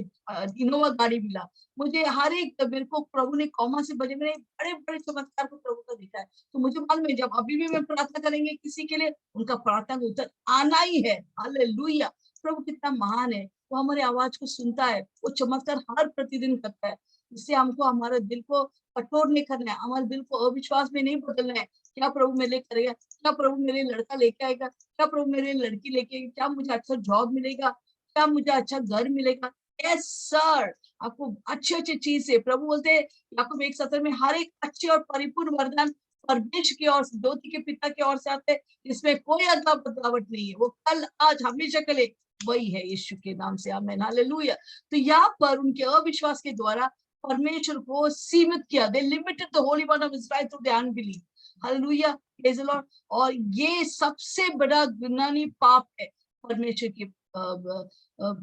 इनोवा गाड़ी मिला। मुझे हर एक, मेरे को प्रभु ने कौमा से बजे मेरे बड़े बड़े चमत्कार को प्रभु का दिखा है। तो मुझे मालूम है, जब अभी भी मैं प्रार्थना करेंगे किसी के लिए, उनका प्रार्थना का उत्तर आना ही है। हालेलुया। प्रभु कितना महान है, वो हमारे आवाज को सुनता है, वो चमत्कार हर प्रतिदिन करता है। इससे हमको हमारे दिल को कठोर नहीं करना है, हमारे दिल को अविश्वास में नहीं बदलना है। क्या प्रभु मेरे लिए करेगा? क्या प्रभु मेरे लिए लड़का लेके आएगा? क्या प्रभु मेरे लिए लड़की लेके आएगी? क्या मुझे अच्छा जॉब मिलेगा? क्या मुझे अच्छा घर मिलेगा? यस सर, आपको अच्छे अच्छे चीज से प्रभु बोलते हैं याकूब 1:17 में, हर एक अच्छे और परिपूर्ण वरदान परमेश्वर की ओर से, ज्योति के पिता की ओर से आते हैं, इसमें कोई अदला बदलावट नहीं है। वो कल आज हमेशा के लिए वही है, यीशु के नाम से आमीन। हालेलुया। तो यहाँ पर उनके अविश्वास के द्वारा परमेश्वर को सीमित किया, they limited the Holy One of Israel through their unbelief. Hallelujah, praise the Lord. और ये सबसे बड़ा घृणनीय पाप है परमेश्वर की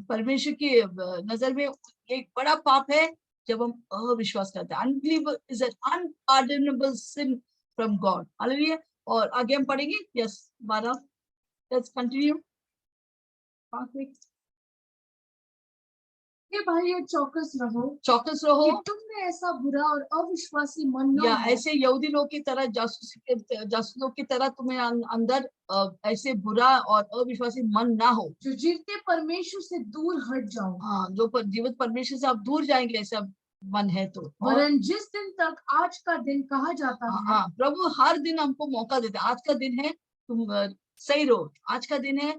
परमेश्वर की नजर में। एक बड़ा पाप है जब हम अविश्वास करते हैं। Unbelieve is an unpardonable sin from God. Hallelujah. और आगे हम पढ़ेंगे। Yes 12, let's continue. हे भाइयों, चौकस चौकस रहो कि तुम में ऐसा बुरा और अविश्वासी मन न या हो, ऐसे यहूदी लोग की तरह, जासूसों की तरह तुम्हें अंदर ऐसे बुरा और अविश्वासी मन ना हो, जो जीवते परमेश्वर से दूर हट जाओ। हाँ, जो जीवित परमेश्वर से आप दूर जाएंगे, ऐसा मन है तो। वरन जिस दिन तक आज का दिन कहा जाता है, हाँ, प्रभु हर दिन हमको मौका देते हैं। आज का दिन है, तुम सही रहो। आज का दिन है,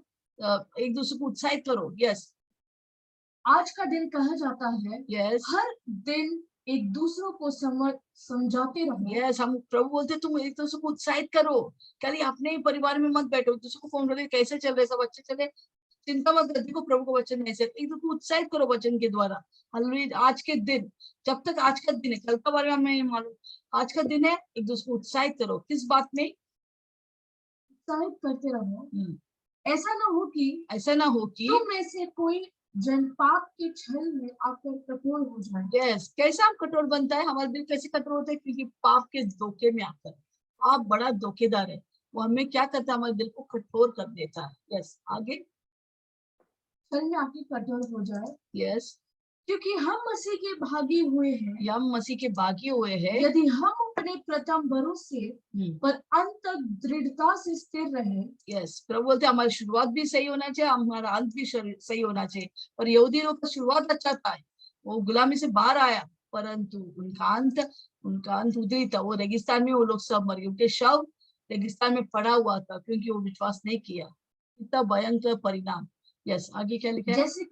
एक दूसरे को उत्साहित करो। यस, आज का दिन कहा जाता है, यस, हर दिन एक दूसरों को समझाते रहो। यस, हम प्रभु बोलते तुम एक दूसरे को उत्साहित करो, खाली अपने ही परिवार में मत बैठो, दूसरे को फोन करके कैसे चल रहे सब अच्छे चले, चिंता मत कर, देखो प्रभु को वचन ऐसे एक दूसरे को उत्साहित करो वचन के द्वारा। हालेलुया। आज के दिन, जब तक आज का दिन है, कल का बारे में हमें मालूम, आज का दिन है, एक दूसरे को उत्साहित करो। किस बात में? उत्साहित करते रहो। ऐसा ना हो कि तुम में से कोई जन पाप के छल में आकर कठोर हो जाए। यस, कैसे हम कठोर बनता है, हमारे दिल कैसे कठोर होते हैं? क्योंकि पाप के धोखे में आकर, पाप बड़ा धोखेदार है, वो हमें क्या करता है, हमारे दिल को कठोर कर देता है। यस, आगे, छल में आके कठोर हो जाए। यस, क्योंकि हम मसीह के भागी हुए हैं। हम मसीह के भागी हुए हैं। यदि हम अपने प्रथम भरोसे पर अंत तक दृढ़ता से स्थिर रहे। यस, प्रभु बोलते हमारी शुरुआत भी सही होना चाहिए, हमारा अंत भी सही होना चाहिए। पर यहूदी लोग का शुरुआत अच्छा था, वो गुलामी से बाहर आया, परंतु उनका अंत उधरी था। वो रेगिस्तान में वो लोग सब मर गए, उनके शव रेगिस्तान में पड़ा हुआ था, क्योंकि वो विश्वास नहीं किया। इतना भयंकर परिणाम। यस, आगे क्या लिखा है? जैसे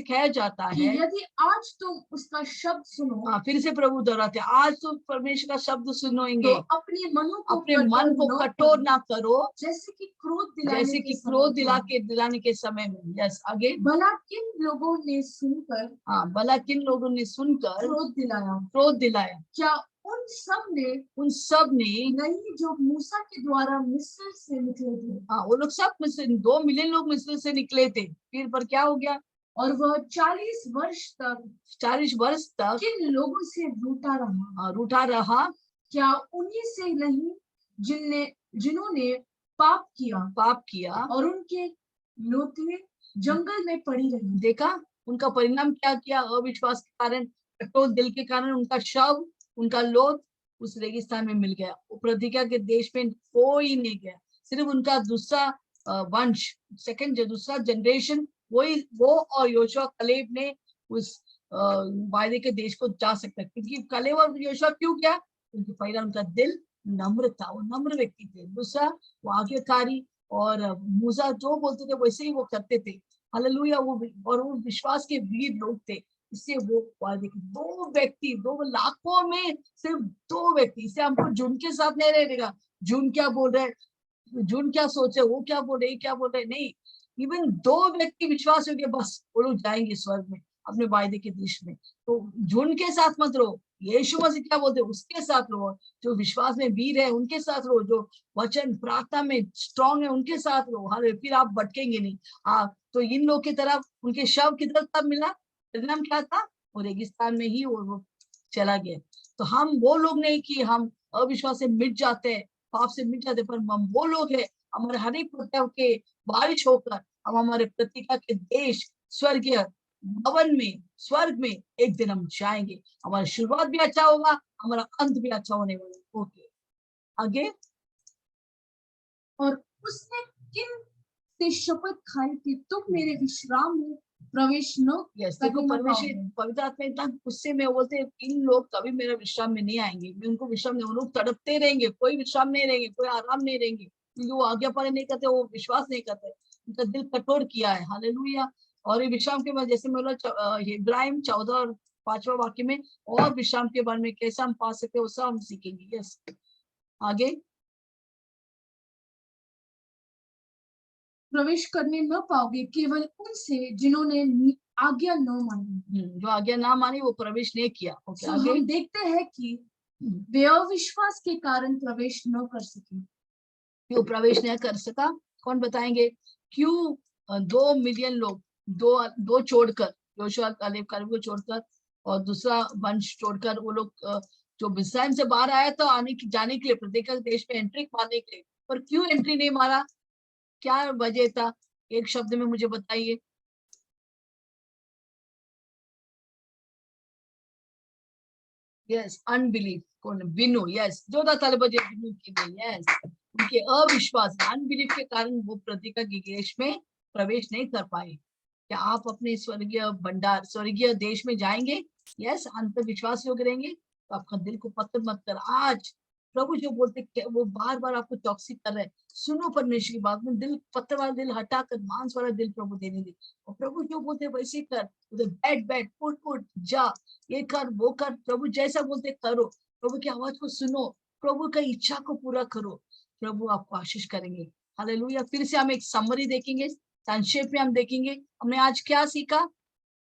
कहा जाता है कि यदि आज तुम उसका शब्द सुनो। हाँ, फिर से प्रभु दोहराते, आज तुम परमेश्वर का शब्द सुनोगे तो अपने मन को कठोर ना करो, जैसे कि क्रोध दिलाने के समय में। यस, आगे, भला किन लोगों ने सुनकर क्रोध दिलाया। क्या उन सब ने नहीं जो मूसा के द्वारा मिस्र से निकले थे। हाँ, वो लोग सब 2 मिलियन लोग मिस्र से निकले थे, फिर पर क्या हो गया? और वह 40 वर्ष तक किन लोगों से रूठा रहा। क्या उन्हीं से नहीं जिन्होंने पाप किया और उनके लोथें जंगल में पड़ी रही। देखा उनका परिणाम क्या किया? अविश्वास के कारण, कठोर दिल के कारण उनका शव, उनका लोथ उस रेगिस्तान में मिल गया। वो प्रतिज्ञा के देश में कोई नहीं गया, सिर्फ उनका दूसरा वंश, दूसरा जनरेशन, वो और योशुआ कलेब ने उस वायदे के देश को जा सकता है। क्योंकि कलेब और योशुआ क्यों गया? क्योंकि पहला उनका दिल नम्र था, वो नम्र व्यक्ति थे। दूसरा, वो आज्ञाकारी और मूसा जो बोलते थे वैसे ही वो करते थे। हालेलुया। वो विश्वास के वीर लोग थे, इससे वो वायदे के 2 व्यक्ति, 2 लाखों में सिर्फ 2 व्यक्ति। इससे हमको जुन के साथ नहीं रहेगा, जुन क्या बोल रहे, जुन क्या सोचे, वो क्या बोल रहे, क्या बोल रहे, नहीं। इवन 2 व्यक्ति विश्वास हो गए, बस वो लोग जाएंगे स्वर्ग में, अपने वायदे के देश में। तो जुन के साथ मत रहो, यीशु मसीह क्या बोलते उसके साथ रहो, जो विश्वास में वीर है उनके साथ रहो, जो वचन प्रार्थना में स्ट्रांग है उनके साथ रहो। हाँ, फिर आप भटकेंगे नहीं। हाँ, तो इन लोग की तरफ उनके शव किधर तब मिला? परिणाम क्या था? वो रेगिस्तान में ही वो चला गया। तो हम वो लोग नहीं कि हम अविश्वास से मिट जाते हैं, पाप से मिट जाते, पर हम वो लोग हैं, हमारे हर एक प्रकार के बारिश होकर हम हमारे प्रतिज्ञा के देश, स्वर्गीय भवन में, स्वर्ग में एक दिन हम जाएंगे। हमारा शुरुआत भी अच्छा होगा, हमारा अंत भी अच्छा होने वाला। ओके, आगे। और उसने किन से शपथ खाई कि तुम मेरे विश्राम में प्रवेश न देखो, पवित्र आत्मा इतना गुस्से में बोलते इन लोग कभी मेरा विश्राम में नहीं आएंगे, मैं उनको विश्राम नहीं, वो लोग तड़पते रहेंगे, कोई विश्राम नहीं रहेंगे, कोई आराम नहीं रहेंगे, क्योंकि वो आज्ञा पालन नहीं करते, वो विश्वास नहीं करते, उनका दिल कठोर किया है। हालेलुया। और ये विश्राम के बाद, जैसे मैं इब्राहिम 14 और 5वां वाक्य में, और विश्राम के बारे में कैसे हम पा सकते, वो सब हम सीखेंगे। यस, आगे। प्रवेश करने न पाओगे केवल उनसे जिन्होंने आज्ञा न मानी। जो आज्ञा ना मानी वो प्रवेश नहीं किया। तो हम देखते हैं कि वे अविश्वास के कारण प्रवेश न कर सके। क्यों प्रवेश नहीं कर सका? कौन बताएंगे क्यों? 2 मिलियन लोग, दो छोड़कर, योशुआ कालेब को छोड़कर और दूसरा वंश छोड़कर, वो लोग जो मिस्राइम से बाहर आया था जाने के लिए, प्रतिज्ञा देश में एंट्री मारने के लिए, पर क्यों एंट्री नहीं मारा? क्या वजह था? एक शब्द में मुझे बताइए। Yes, unbelief. कौन? बिनु। यस, जो था बिनु की गई। यस, उनके अविश्वास, अनबिलीफ के कारण वो प्रतिज्ञा के देश में प्रवेश नहीं कर पाए। क्या आप अपने स्वर्गीय भंडार, स्वर्गीय देश में जाएंगे? यस, अंत विश्वास योग्य रहेंगे, तो आपका दिल को पत्थर मत कर। आज प्रभु जो बोलते वो बार बार आपको टॉक्सिक कर रहे हैं, सुनो परमेश्वर की बात में, दिल पत्थर वाला दिल हटाकर मांस वाला दिल प्रभु देने दे। और प्रभु जो बोलते वैसे कर, बैठ बैठ, उठ जा, ये कर वो कर, प्रभु जैसा बोलते करो, प्रभु की आवाज को सुनो, प्रभु का इच्छा को पूरा करो, प्रभु आपको आशीष करेंगे। हालेलुया। फिर से हम एक समरी देखेंगे, संक्षेप में हम देखेंगे हमने आज क्या सीखा।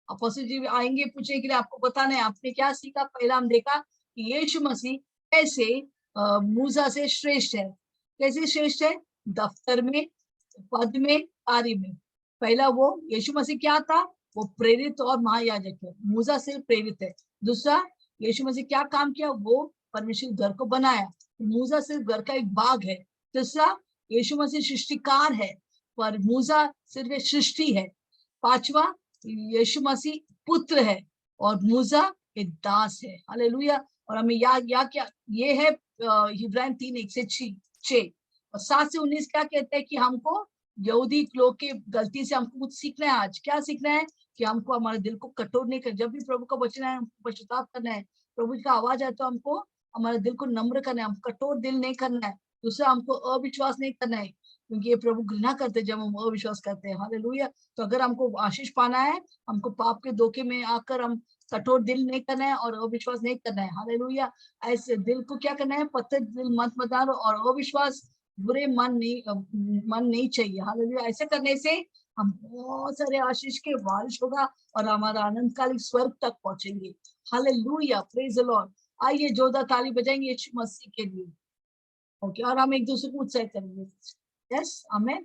अपोस्टल जी आएंगे पूछने के लिए, आपको बताना है आपने क्या सीखा। पहला हम देखा कि यीशु मसीह कैसे मूसा से श्रेष्ठ है। कैसे श्रेष्ठ है? दफ्तर में, पद में, कार्य में। पहला वो यीशु मसीह क्या था? वो प्रेरित और महायाजक है, मूसा से प्रेरित है। दूसरा, यीशु मसीह क्या काम किया? वो परमेश्वर घर को बनाया, मूसा सिर्फ घर का एक भाग है। तीसरा, यीशु मसीह सृष्टिकार है, पर मूसा सिर्फ एक सृष्टि है। पांचवा, यीशु मसीह पुत्र है और मूसा एक दास है। हालेलुया। और हमें या क्या ये है इब्रानियों 3:1-6 और 7-19 क्या कहते हैं कि हमको यहूदी लोग के गलती से हमको कुछ सीखना है। आज क्या सीखना है? कि हमको हमारे दिल को कठोर नहीं कर, जब भी प्रभु का वचन है हमको पश्चाताप करना है, प्रभु का आवाज है तो हमको हमारे दिल को नम्र करना है, हम कठोर दिल नहीं करना है। दूसरा, हमको अविश्वास नहीं करना है, क्योंकि ये प्रभु घृणा करते जब हम अविश्वास करते हैं। हालेलुया। तो अगर हमको आशीष पाना है, हमको पाप के धोखे में आकर हम कठोर दिल नहीं करना है और अविश्वास नहीं करना है। हालेलुया। ऐसे दिल को क्या करना है? पत्थर दिल मत बनाओ और अविश्वास बुरे मन नहीं चाहिए। हालेलुया। ऐसे करने से हम बहुत सारे आशीष के वारिश होगा और हमारा आनंदकालिक स्वर्ग तक पहुंचेंगे। Hallelujah, praise the Lord. आइए जोरदार ताली बजाएंगे यीशु मसीह के लिए। ओके, और हम एक दूसरे को उत्साहित करेंगे। यस, आमेन।